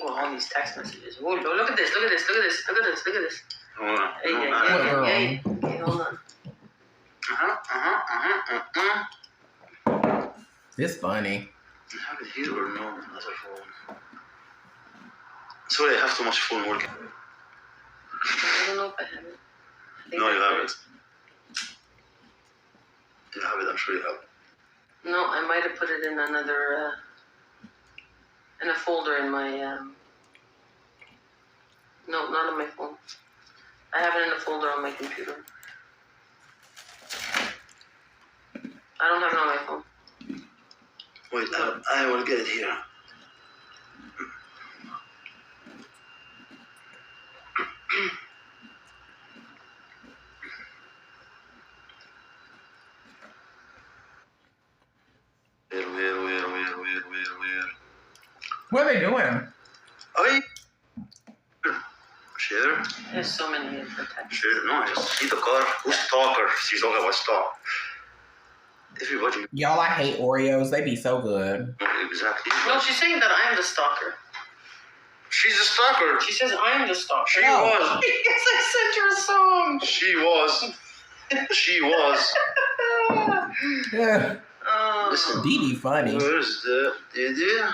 Oh, all these text messages. Oh, look at this. Look at this. Look at this. Look at this. Look at this. Hold on. Hey, hey. Okay, hold on. It's funny. I have it here or no? Another phone. Sorry, I have too much phone working. I don't know if I have it. No, you have it. You have it, I'm sure you have it. No, I might have put it in another, in a folder in my, no, not on my phone. I have it in a folder on my computer. I don't have it on my phone. Wait, I will get it here. Where? What are they doing? I share. There's so many different types. Share. No, I just see the car. Who's stalker? She's talking about stalk. Everybody. Y'all, I hate Oreos. They be so good. Exactly. No, she's saying that I'm the stalker. She's a stalker. She says I'm the stalker. She No. was. Yes, I sent her a song. She was. She was. Yeah. Listen. DeeDee funny. Where's the DeeDee?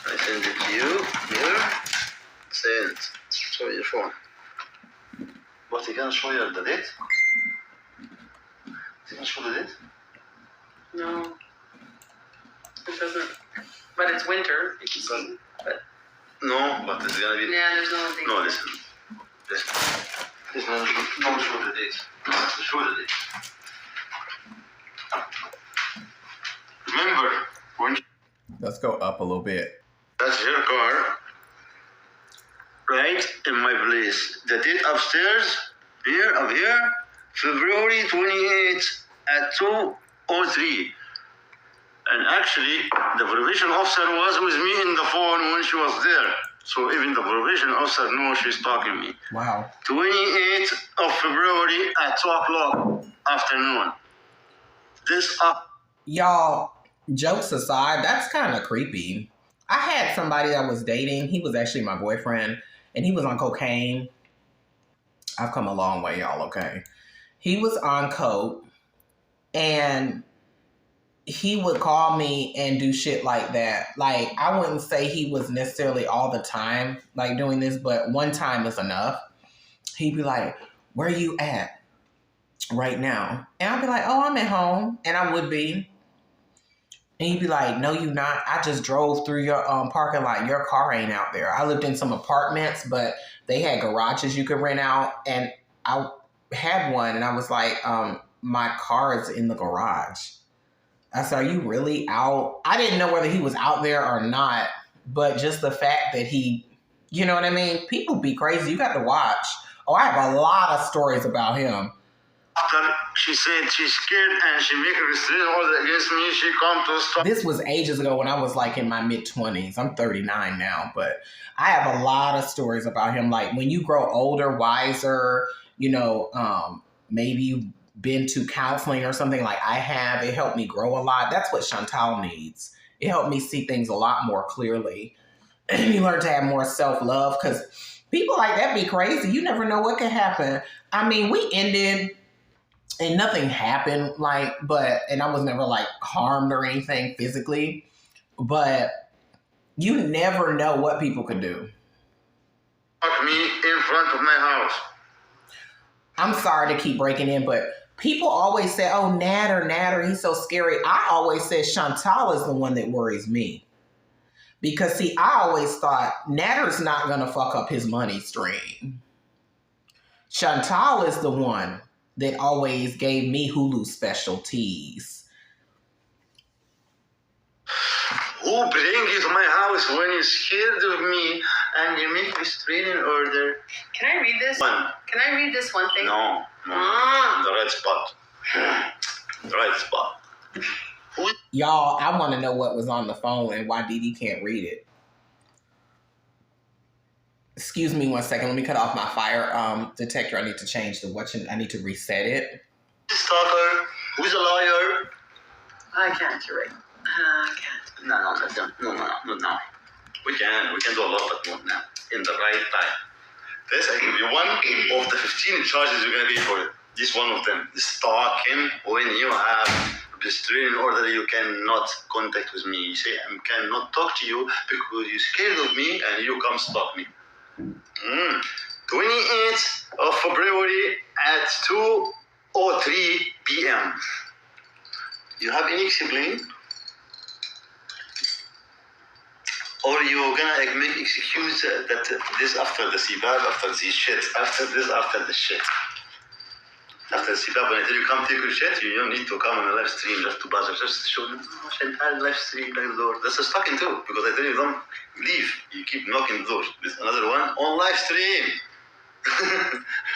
I send it to you. Here. Send. Show your phone. But you can show you the date? You can show the date? No. It doesn't. But it's winter. You can see. But No, but it's gonna be. yeah, there's no thing. No, listen. Listen, don't show the dates. Show the dates. Remember, when Let's go up a little bit. that's her car, right in my place. The date upstairs, up here, February 28th at 2:03. And actually, the probation officer was with me in the phone when she was there. So even the probation officer knows she's talking to me. Wow. 28th of February at 2 o'clock afternoon. This up. Y'all, jokes aside, that's kind of creepy. I had somebody that was dating. He was actually my boyfriend, and he was on cocaine. I've come a long way, y'all, okay? He was on coke, and he would call me and do shit like that. Like, I wouldn't say he was necessarily all the time, like, doing this, but one time is enough. He'd be like, where you at right now? And I'd be like, oh, I'm at home. And I would be. And he'd be like, no, you not. I just drove through your parking lot. Your car ain't out there. I lived in some apartments, but they had garages you could rent out. And I had one, and I was like, my car is in the garage. I said, are you really out? I didn't know whether he was out there or not, but just the fact that he, you know what I mean? People be crazy. You got to watch. Oh, I have a lot of stories about him. After she said she's scared and she make a restraining order against me, she come to stop. This was ages ago when I was like in my mid-20s. I'm 39 now, but I have a lot of stories about him. Like, when you grow older, wiser, you know, maybe you've been to counseling or something like I have. It helped me grow a lot. That's what Chantal needs. It helped me see things a lot more clearly. You learn to have more self-love, because people like that be crazy. You never know what could happen. I mean, we ended and nothing happened, like, and I was never like harmed or anything physically, but you never know what people could do. Me in front of my house. I'm sorry to keep breaking in, but people always say, oh, Nader, he's so scary. I always said Chantal is the one that worries me. Because, see, I always thought Nader's not going to fuck up his money stream. Chantal is the one that always gave me Hulu specialties. Who bring you to my house when you're scared of me and you make restraining order? Can I read this? One. Can I read this one thing? No. Ah. The right spot. The right spot. Y'all, I want to know what was on the phone and why DeeDee can't read it. Excuse me 1 second. Let me cut off my fire detector. I need to change I need to reset it. Stalker. Who's a liar? I can't, you're right. I can't. No. We can do a lot, but not now. In the right time. This, I give you one of the 15 charges you're going to pay for it. This one of them. Stalking when you have restraining order, you cannot contact with me. You say, I cannot talk to you because you're scared of me and you come stalk me. 28th of February at 2:03 p.m. You have any explain? Or you gonna make excuse that this after the CBAB, after the shit, after the shit. After the CBAB, when I tell you come take your shit, you don't need to come on a live stream just to buzz, just to show them, live stream, like the door. That's a stalking too, because I tell you don't leave. You keep knocking the door. There's another one on live stream.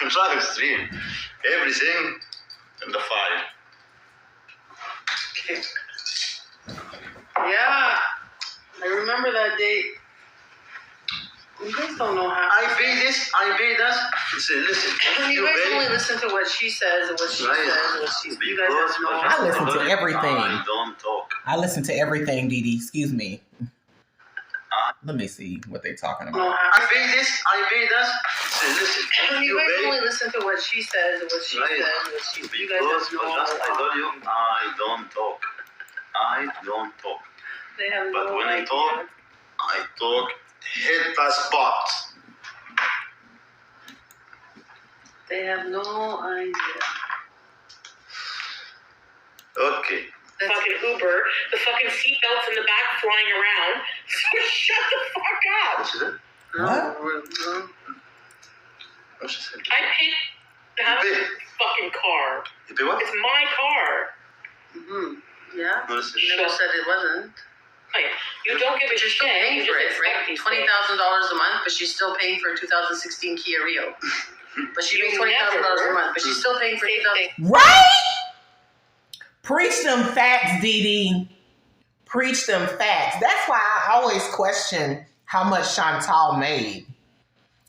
Live stream. Everything in the file. Okay. Yeah. I remember that date. You guys don't know how. I pay this, I pay that. Listen, You guys only listen to what she says and what she says. You guys have no. I listen to everything. I don't talk. I listen to everything, DeeDee. Excuse me. Let me see what they're talking about. I pay this, I pay that. Listen, You guys only listen to what she says and what she says. You guys have no. I told you, I don't talk. I don't talk. They have But no when idea. I talk, hit the spot. They have no idea. Okay. fucking Uber, the fucking seatbelts in the back flying around. So shut the fuck up. What she said? What? What she said? I paid to have You a pay? fucking car. You pay what? It's my car. Yeah. No, listen. You never said it wasn't. Like, you don't give a But you're shit. still paying You for just it, right? expect these $20,000 a month, but she's still paying for a 2016 Kia Rio. But she makes $20,000 a month, but she's still paying for Same 2000. thing. Right? Preach them facts, DeeDee. Preach them facts. That's why I always question how much Chantal made.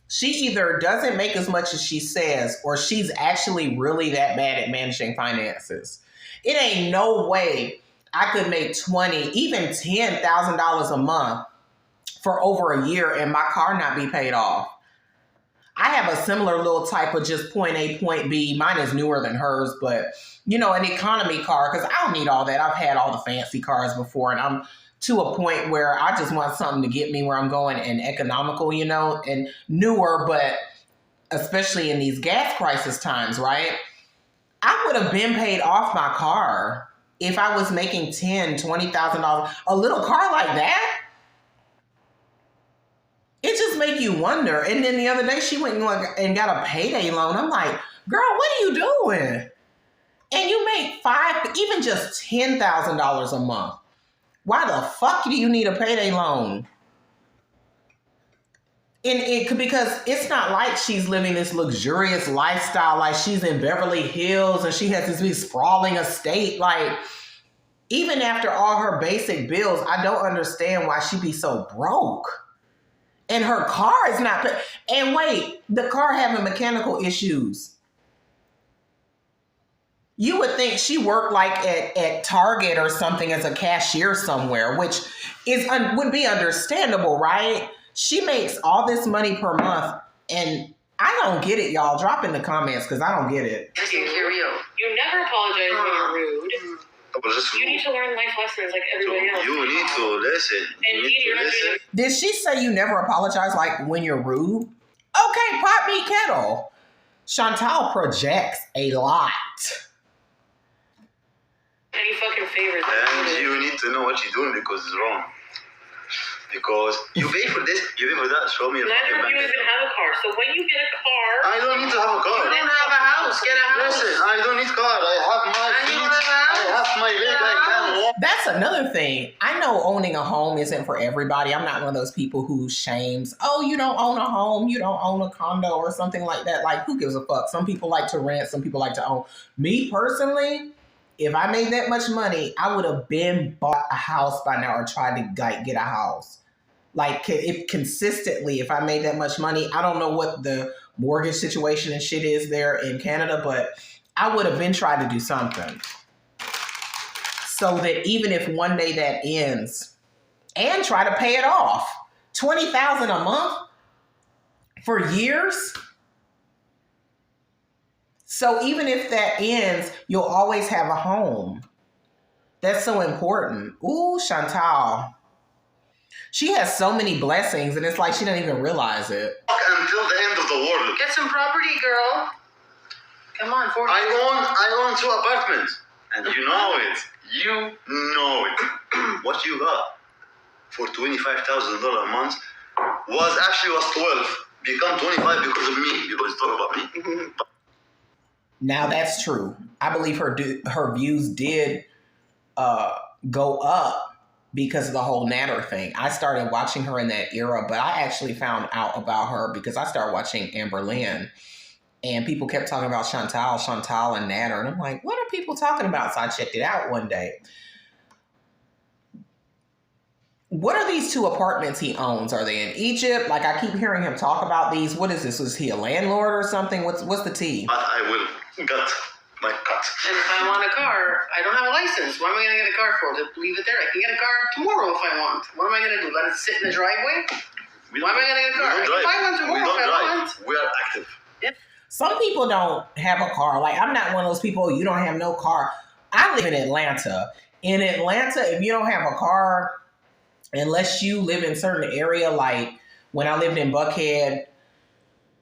She either doesn't make as much as she says, or she's actually really that bad at managing finances. It ain't no way I could make $20,000, even $10,000 a month for over a year and my car not be paid off. I have a similar little type of just point A, point B. Mine is newer than hers, but you know, an economy car, because I don't need all that. I've had all the fancy cars before, and I'm to a point where I just want something to get me where I'm going and economical, you know, and newer, but especially in these gas crisis times, right? I would have been paid off my car if I was making $10,000, $20,000. A little car like that, it just make you wonder. And then the other day she went and got a payday loan. I'm like, girl, what are you doing? And you make even just $10,000 a month. Why the fuck do you need a payday loan? Because it's not like she's living this luxurious lifestyle, like she's in Beverly Hills and she has this big sprawling estate. Like, even after all her basic bills, I don't understand why she be so broke. And her car is not paid. And wait, the car having mechanical issues. You would think she worked like at Target or something as a cashier somewhere, which would be understandable, right? She makes all this money per month, and I don't get it, y'all. Drop in the comments because I don't get it. You never apologize when you're rude. You need to learn life lessons like everybody else. You need to listen. And you're not doing it. Did she say you never apologize like when you're rude? Okay, pot me kettle. Chantal projects a lot. Any fucking favors. And you need to know what you're doing because it's wrong. Because you pay for this, you pay for that. Show me a Neither fucking of bank you even account. have a car. So when you get a car, I don't need to have a car. don't have a house. Get a house. Listen, I don't need car. I have my feet. I have my leg. I can walk. That's another thing. I know owning a home isn't for everybody. I'm not one of those people who shames, oh, you don't own a home, you don't own a condo or something like that. Like, who gives a fuck? Some people like to rent, some people like to own. Me personally, if I made that much money, I would have been bought a house by now or tried to get a house. Like, if consistently, if I made that much money, I don't know what the mortgage situation and shit is there in Canada, but I would have been trying to do something. So that even if one day that ends, and try to pay it off. $20,000 a month for years. So even if that ends, you'll always have a home. That's so important. Ooh, Chantal. She has so many blessings, and it's like she doesn't even realize it. Until the end of the world. Get some property, girl. Come on, 40. I own 2 apartments. And you know it. You know it. What you got for $25,000 a month was 12. Become 25 because of me. Because it's all about me. Now that's true. I believe her views did go up because of the whole Nader thing. I started watching her in that era, but I actually found out about her because I started watching Amber Lynn. And people kept talking about Chantal and Nader. And I'm like, what are people talking about? So I checked it out one day. What are these 2 apartments he owns? Are they in Egypt? Like, I keep hearing him talk about these. What is this? Was he a landlord or something? What's the tea? But I will get my cut. And if I want a car, I don't have a license. What am I going to get a car for? To leave it there? I can get a car tomorrow if I want. What am I going to do? Let it sit in the driveway? Why am I going to get a car? I can buy one tomorrow if I want. We are active. Yep. Some people don't have a car. Like, I'm not one of those people, you don't have no car. I live in Atlanta. In Atlanta, if you don't have a car, unless you live in a certain area, like when I lived in Buckhead,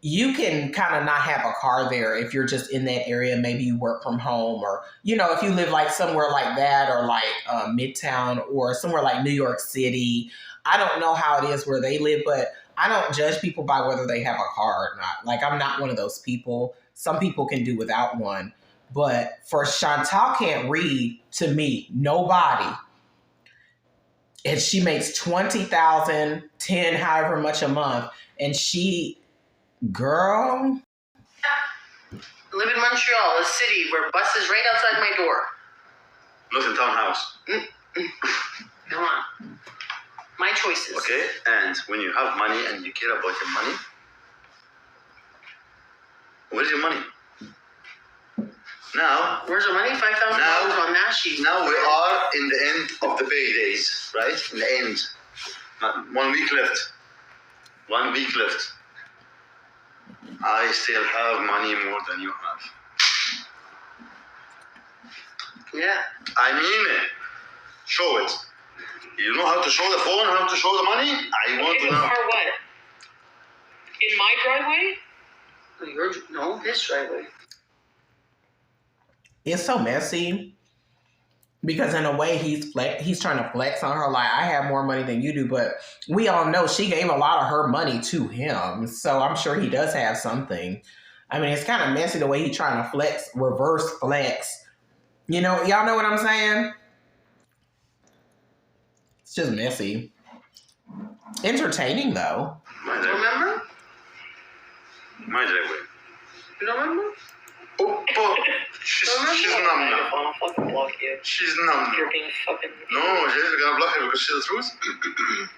you can kind of not have a car there if you're just in that area. Maybe you work from home, or, you know, if you live like somewhere like that, or like Midtown, or somewhere like New York City. I don't know how it is where they live, but I don't judge people by whether they have a car or not. Like, I'm not one of those people. Some people can do without one. But for Chantal can't read, to me, nobody. And she makes $20,000, 10, however much a month. And she, girl. I live in Montreal, a city where bus is right outside my door. Not in townhouse. Come on. My choices. Okay, and when you have money and you care about your money, where's your money? Now, Where's the money? $5,000 on Nashi. now we are in the end of the paydays, right? In the end. 1 week left. 1 week left. I still have money more than you have. Yeah. I mean it. Show it. You know how to show the phone, how to show the money? I want to In the know. car what? In my driveway? No, his driveway. It's so messy. Because in a way, he's trying to flex on her, like, I have more money than you do. But we all know she gave a lot of her money to him. So I'm sure he does have something. I mean, it's kind of messy the way he's trying to flex, reverse flex. You know, y'all know what I'm saying? It's just messy. Entertaining, though. My driveway. Remember? My driveway. You don't remember? Oh, she's numb now. I'll fucking block you. She's numb You're now. being fucking... No, she's gonna block her because she's the truth.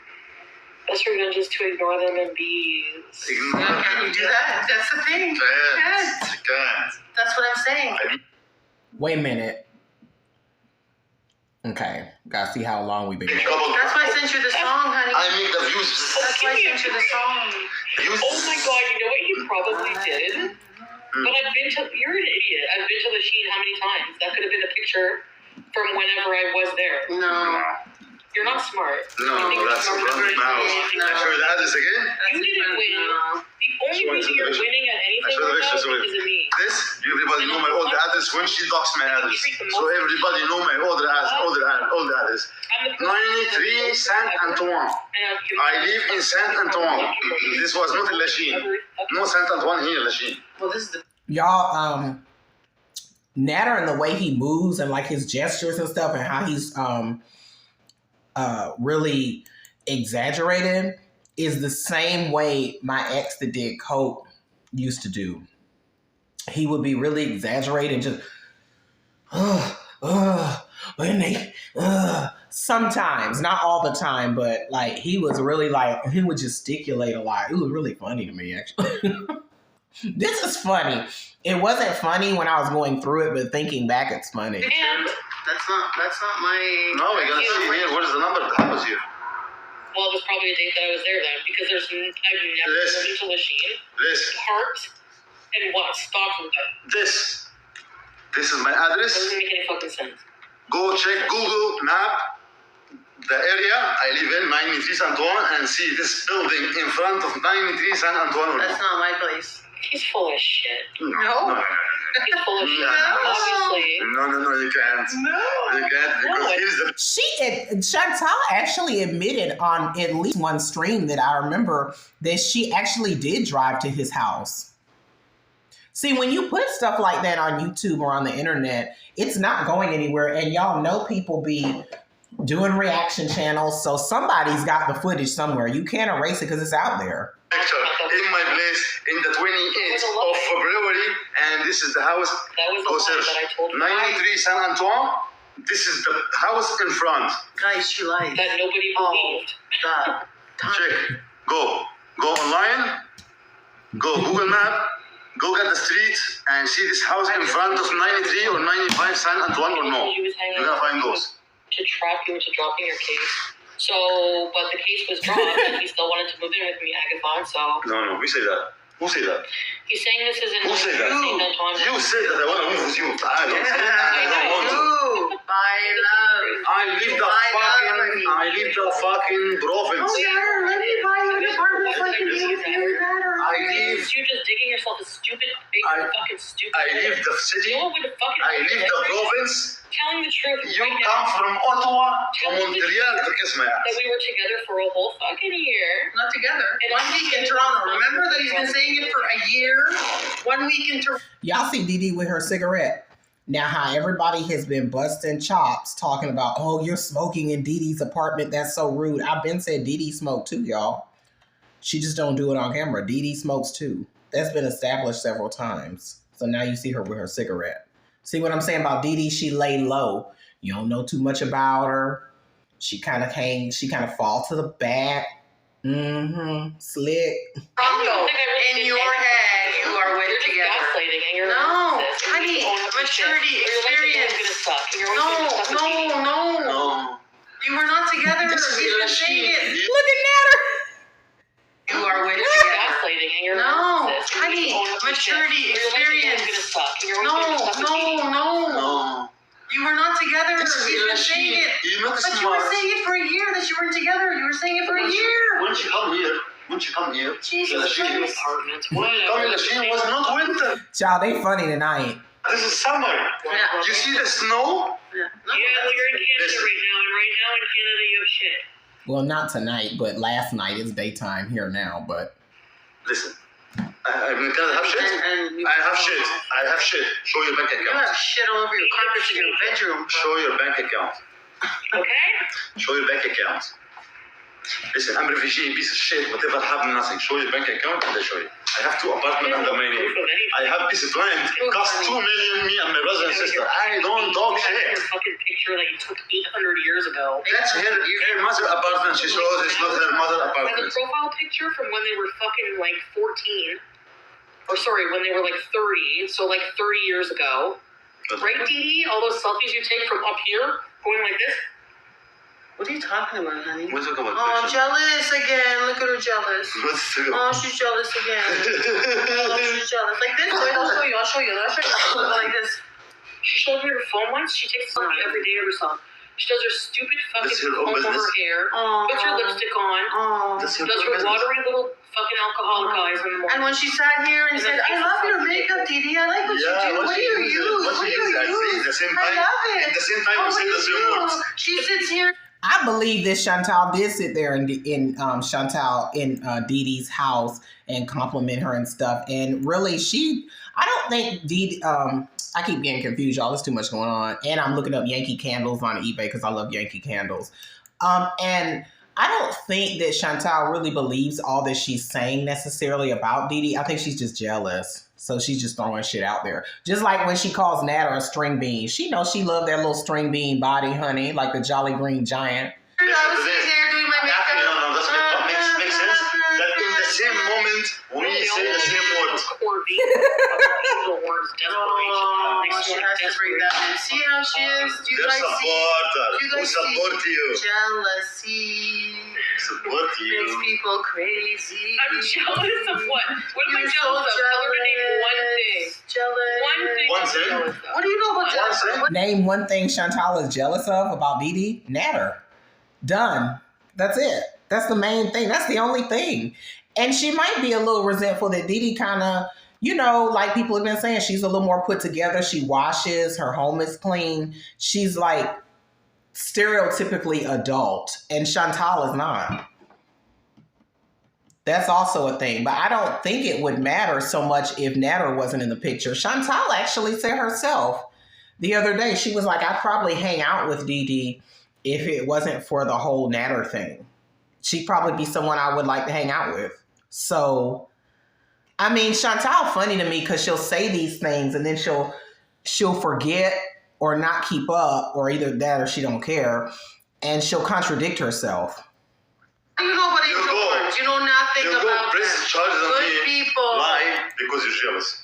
Best revenge is to ignore them and be... Yeah, can you do that? That's the thing. You can't. That's what I'm saying. Wait a minute. Okay. Gotta see how long we've been going. That's why I sent you the song, honey. I make the views. That's why I sent you the song. Views. Oh my god, you know what you probably did? But I've been to... You're an idiot. I've been to Lachine how many times? That could have been a picture from whenever I was there. No. You're not smart. No, You think that's you're a smarter front than now. you I show you the address again. You didn't win. No. The only reason you're winning at anything show the right now picture, is so because of me. This, everybody know my old address when she docs my address. So everybody know my old address. I'm the 93 Saint Antoine. I live in Saint Antoine. This was not in Lachine. No Saint Antoine here in Lachine. Well, this is the... Y'all, Nader and the way he moves and like his gestures and stuff and how he's really exaggerated is the same way my ex that did coke used to do. He would be really exaggerated, just when they sometimes, not all the time, but like he was really like, he would gesticulate a lot. It was really funny to me, actually. This is funny. It wasn't funny when I was going through it, but thinking back, it's funny. And... That's not my... No, we're gonna see here. What is the number of the house here? Well, it was probably a date that I was there then, because I've never been to Lachine. This. Parked and what? Stopped with that. This is my address. Doesn't make any fucking sense. Go check Google Map the area I live in, 93 Saint Antoine, and see this building in front of 93 Saint Antoine. That's not my place. He's full of shit. No. He's full of shit. No. Obviously. No, you can't. No. You can't because he's the... Chantal actually admitted on at least one stream that I remember that she actually did drive to his house. See, when you put stuff like that on YouTube or on the internet, it's not going anywhere. And y'all know people be doing reaction channels. So somebody's got the footage somewhere. You can't erase it because it's out there. In my place in the 28th of February, and this is the house. That was the Go lie search. that I told you. 93 Saint Antoine. This is the house in front. Guys, she lied. That nobody believed. God. Check. Go online. Go Google Map. Go get the street and see this house in front of 93 or 95 Saint Antoine or no. You're gonna find those. To trap you into dropping your case. So, but the case was dropped, and he still wanted to move in with me, Agathon. So. No. We say that. Who say that? He's saying this is in Who said that? St. Antoine. You said that I want to move with you. I don't say that. I don't want to. By love. I leave the fucking province. Oh, yeah, let me buy you an apartment so I can be with you and Nader. I leave you just digging yourself a stupid, big, fucking stupid. I leave the city. You know what would fucking I leave the province. Telling the truth. You right come now. from Ottawa to Montreal to kiss my That ass. we were together for a whole fucking year. Not together. And 1 week in Toronto. Remember that he's been saying it for a year? 1 week in Toronto. Y'all see DeeDee with her cigarette. Now, how everybody has been busting chops talking about, oh, you're smoking in DeeDee's apartment. That's so rude. I've been said DeeDee smoked too, y'all. She just don't do it on camera. DeeDee smokes too. That's been established several times. So now you see her with her cigarette. See what I'm saying about DeeDee? She lay low. You don't know too much about her. She kind of fall to the back. Slick. In your head, you are with You're just together. gaslighting and you're No, narcissist. And honey, you own up to shit. maturity, Your relationship is gonna experience. suck. And your relationship sucks with me. No. You were not together. This is He's been she. saying it. Look at Nader. You are with You're together. gaslighting and you're No, narcissist. And honey, you own up to shit. maturity, Your relationship is experience. gonna suck. And your relationship sucks with me. No. You were not together. This is He's been saying it. You're not But you smart. were saying it for a year that you weren't together. You were saying it for a year. When she come here, Jesus she Christ. Apartments, come whatever. in, she was not winter. Y'all, they funny tonight. This is summer. Yeah. You see the snow? Yeah. No, Yeah, well, you're in Canada Listen. right now, and right now in Canada you have shit. Well, not tonight, but last night. It's daytime here now, but Listen. I mean, can I have shit? And I have shit. I have shit. Show your bank You account. have shit all over your carpets in your bedroom. Show your bank account. Okay? Show your bank account. Listen, I'm a refugee, piece of shit, whatever happened, nothing. Show your bank account and I show you. I have 2 apartments under my name. I have piece of land. Cost 2 million, me and my brother and sister. I don't talk That's shit. your fucking picture that you took 800 years ago. That's her mother apartment. She shows it's not her mother As a apartment. profile picture from when they were fucking like 14. Or sorry, when they were like 30. So like 30 years ago. Right, DeeDee? All those selfies you take from up here, going like this. What are you talking about, honey? What's it about? Oh, jealous again. Look at her jealous. What's it Oh, about? she's jealous again. Oh, she's jealous. Like this. Wait, I'll show you. Like this. She showed me her phone once. She takes a selfie every day of herself. She does her stupid fucking That's her own comb over business. her hair. Oh. Puts her lipstick on. Oh. That's her Does her business. watery little fucking alcoholic eyes in the morning. And when she sat here and said, I love your makeup, DeeDee. I like what you do. What do you use? What do you use? I say at the same I time. love it. At the same time, we what say do the same you words. do? She sits here. I believe this Chantal did sit there in Chantal in DeeDee's house and compliment her and stuff. And really, I don't think DeeDee. I keep getting confused, y'all. There's too much going on, and I'm looking up Yankee candles on eBay because I love Yankee candles. And I don't think that Chantal really believes all that she's saying necessarily about DeeDee. I think she's just jealous. So she's just throwing shit out there. Just like when she calls Nader a string bean. She knows she loved that little string bean body, honey, like the Jolly Green Giant. I was sitting here doing my makeup. No, that's good. Makes sense. That in the same moment, we say the same words. Angel words, desperation. Oh, They she sort has of to bring that in. See how she is? Do you They're guys see? supporter. Do you Who guys see? support you? Jealousy Support makes you. people crazy. I'm jealous of what? What am I You're jealous of? so Tell her to name one thing. Jealous. One thing. One I'm thing? jealous of. What do you know about jealousy? thing? What? Name one thing Chantal is jealous of about DeeDee. Nader. Done. That's it. That's the main thing. That's the only thing. And she might be a little resentful that DeeDee kind of, you know, like people have been saying, she's a little more put together. She washes. Her home is clean. She's like stereotypically adult. And Chantal is not. That's also a thing. But I don't think it would matter so much if Nader wasn't in the picture. Chantal actually said herself the other day, she was like, I'd probably hang out with DeeDee if it wasn't for the whole Nader thing. She'd probably be someone I would like to hang out with. So, I mean, Chantal funny to me because she'll say these things and then she'll forget or not keep up, or either that or she don't care, and she'll contradict herself. You know about Angel Horns. You know nothing You go about press them. charges on Good me. people. Why? Because you're jealous.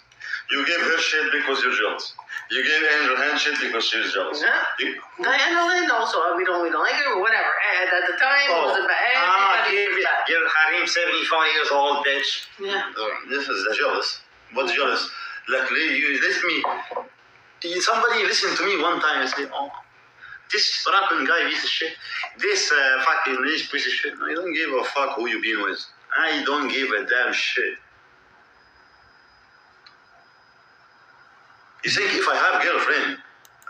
You gave her shit because you're jealous. You gave Angel hand shit because she's jealous. Yeah. You, Diana Lynn also, we don't like her, or whatever. And at the time, it was a bad. you're Harim, 75 years old, bitch. Yeah. This is the jealous. What's jealous? Luckily, you let me. Somebody listened to me one time and said, oh, this rapping guy piece of shit. This fucking piece of shit. I don't give a fuck who you been with. I don't give a damn shit. You think if I have girlfriend,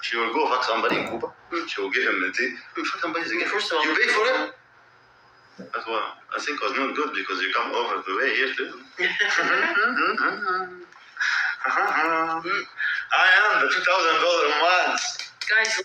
she will go fuck somebody in Cuba? She will give him the tea. Fuck somebody's gift. First of all, You pay for it? That's why I think it was not good because you come over the way here too. I am the $2,000 month. guys,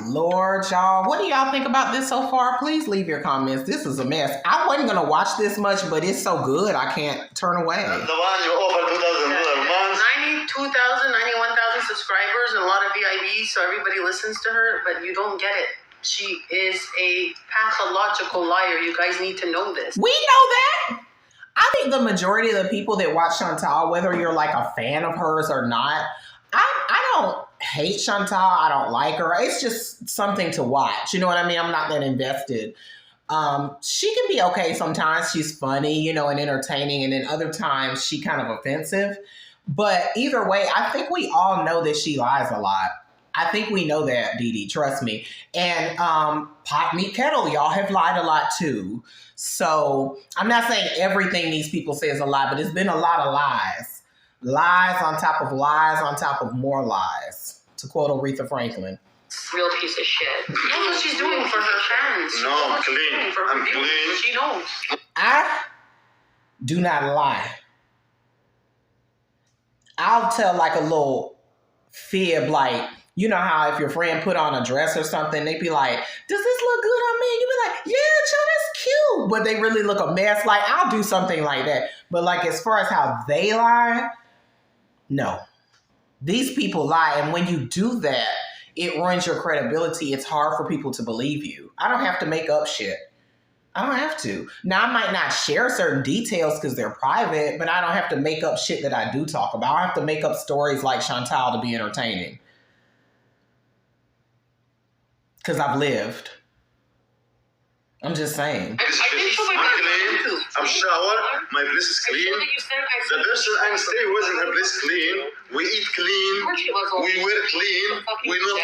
Lord, y'all, what do y'all think about this so far? Please leave your comments. This is a mess. I wasn't going to watch this much, but it's so good I can't turn away. The one you offer $2,000 a month. 92,000, 91,000 subscribers and a lot of VIPs, so everybody listens to her, but you don't get it. She is a pathological liar. You guys need to know this. We know that. I think the majority of the people that watch Chantal, whether you're like a fan of hers or not, I don't hate Chantal. I don't like her. It's just something to watch. You know what I mean? I'm not that invested. She can be okay sometimes. She's funny, and entertaining. And then other times she kind of offensive. But either way, I think we all know that she lies a lot. I think we know that, DeeDee. Trust me. And Pot Meat Kettle, y'all have lied a lot too. So I'm not saying everything these people say is a lie, but it's been a lot of lies. Lies on top of lies on top of more lies, to quote Aretha Franklin. Real piece of shit. She knows what she's doing for her fans. She No, knows what she's clean. doing for her I'm viewers. clean. She knows. I do not lie. I'll tell like a little fib, like, you know how if your friend put on a dress or something, they be like, does this look good on me? You be like, yeah, child, that's cute. But they really look a mess. Like, I'll do something like that. But like, as far as how they lie, no. These people lie. And when you do that, it ruins your credibility. It's hard for people to believe you. I don't have to make up shit. I don't have to. Now, I might not share certain details because they're private, but I don't have to make up shit that I do talk about. I don't have to make up stories like Chantal to be entertaining. Because I've lived. I'm just saying. I think so. I'm clean. I'm showered. My place is clean. The person I'm staying with in her place clean. We eat clean. We wear clean. We not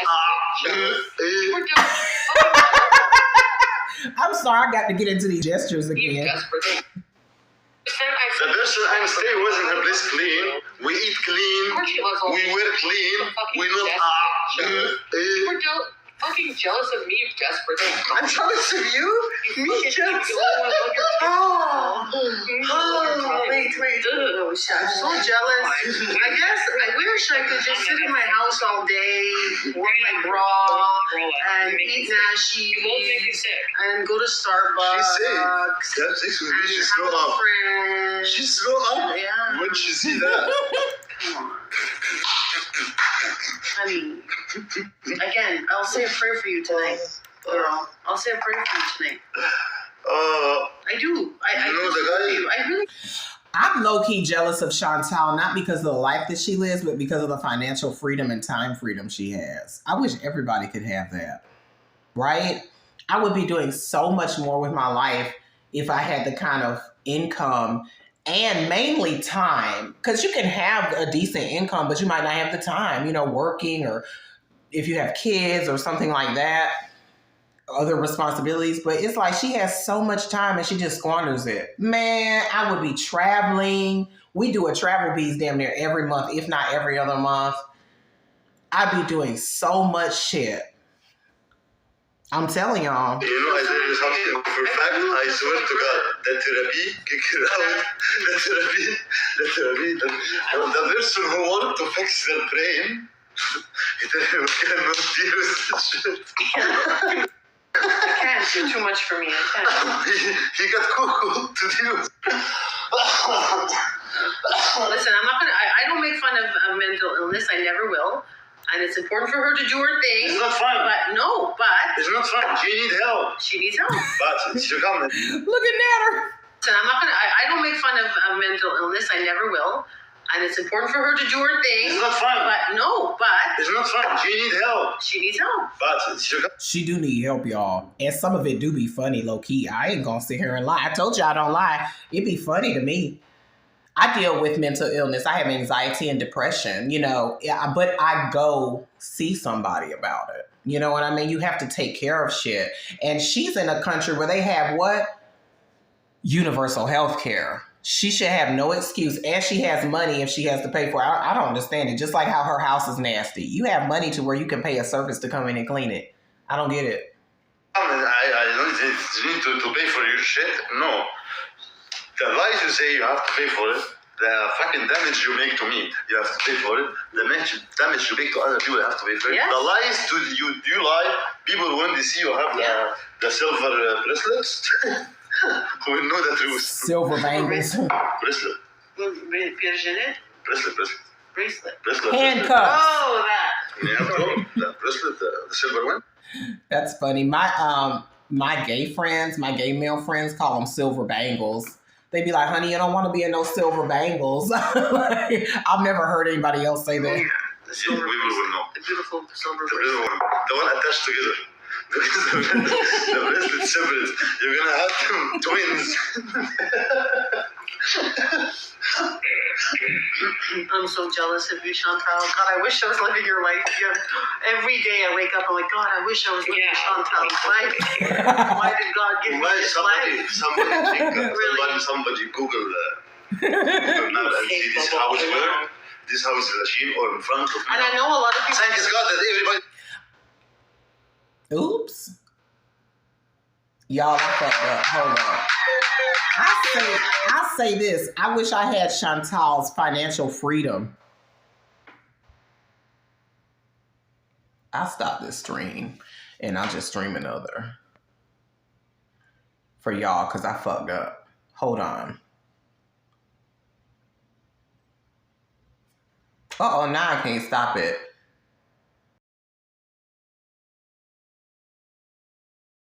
I'm sorry, I got to get into these gestures again. The person I'm staying with in her place clean. We eat clean. We wear clean. We not fucking jealous of me, you desperate. I'm jealous of you? Me jealous? Wait. Oh, shit. I'm so jealous. I guess I wish I could just sit in my house all day, wear my bra, and eat nashi, You won't make me sick. and go to Starbucks. She's sick. Have sex with me. And She's have slow a up. friend. She's slow up. Yeah. When she see that. Come on. I mean, again, I'll say a prayer for you tonight, girl. I'll say a prayer for you tonight. I do. I You know feel the sorry guy? for you. I really. I'm low-key jealous of Chantal, not because of the life that she lives, but because of the financial freedom and time freedom she has. I wish everybody could have that, right? I would be doing so much more with my life if I had the kind of income and mainly time, because you can have a decent income, but you might not have the time, working, or if you have kids or something like that, other responsibilities. But it's like she has so much time and she just squanders it. Man, I would be traveling. We do a travel piece damn near every month, if not every other month. I'd be doing so much shit. I'm telling y'all. I tell you something for fact, I swear to God, the therapy, kick it out. The person who wanted to fix their brain, he cannot deal with this shit. I can't. You're too much for me. I can't. He got cuckoo to deal with. Listen, I'm not gonna. I don't make fun of mental illness. I never will. And it's important for her to do her thing. It's not fun. But It's not fun. She needs help. she needs help. But she'll come. Look at Nader. Listen, I'm not gonna. I don't make fun of mental illness. I never will. And it's important for her to do her thing. It's not fun. But It's not fun. She needs help. she needs help. But she'll come. She do need help, y'all. And some of it do be funny, low-key. I ain't gonna sit here and lie. I told you I don't lie. It be funny to me. I deal with mental illness. I have anxiety and depression, but I go see somebody about it. You know what I mean? You have to take care of shit. And she's in a country where they have what? Universal health care. She should have no excuse, and she has money if she has to pay for it. I don't understand it. Just like how her house is nasty. You have money to where you can pay a service to come in and clean it. I don't get it. I don't need to pay for your shit. No. The lies you say you have to pay for it. The fucking damage you make to me, you have to pay for it. The damage you make to other people, you have to pay for it. Yes. The lies to you lie. People when they see you have the silver bracelets, who will know the truth. Silver bangles. Bracelet. Virginet? Bracelet. Bracelet. Handcuffs. Oh, that. Yeah, bro. The bracelet, the silver one. That's funny. My gay friends, my gay male friends call them silver bangles. They be like, honey, you don't want to be in those silver bangles. Like, I've never heard anybody else say that. The silver We will know. The beautiful silver The bracelet. one. The one attached together. The bracelet separate. You're gonna have twins. I'm so jealous of you, Chantal. God, I wish I was living your life. Every day I wake up, I'm like, God, I wish I was living Chantal's life. Why did God give me this life? Somebody Google now and see this house where this house is Lachine or in front of me. And I know a lot of people. Thank God that everybody. Oops. Y'all, I fucked up. Hold on. I say this. I wish I had Chantal's financial freedom. I'll stop this stream and I'll just stream another for y'all because I fucked up. Hold on. Uh-oh, now I can't stop it.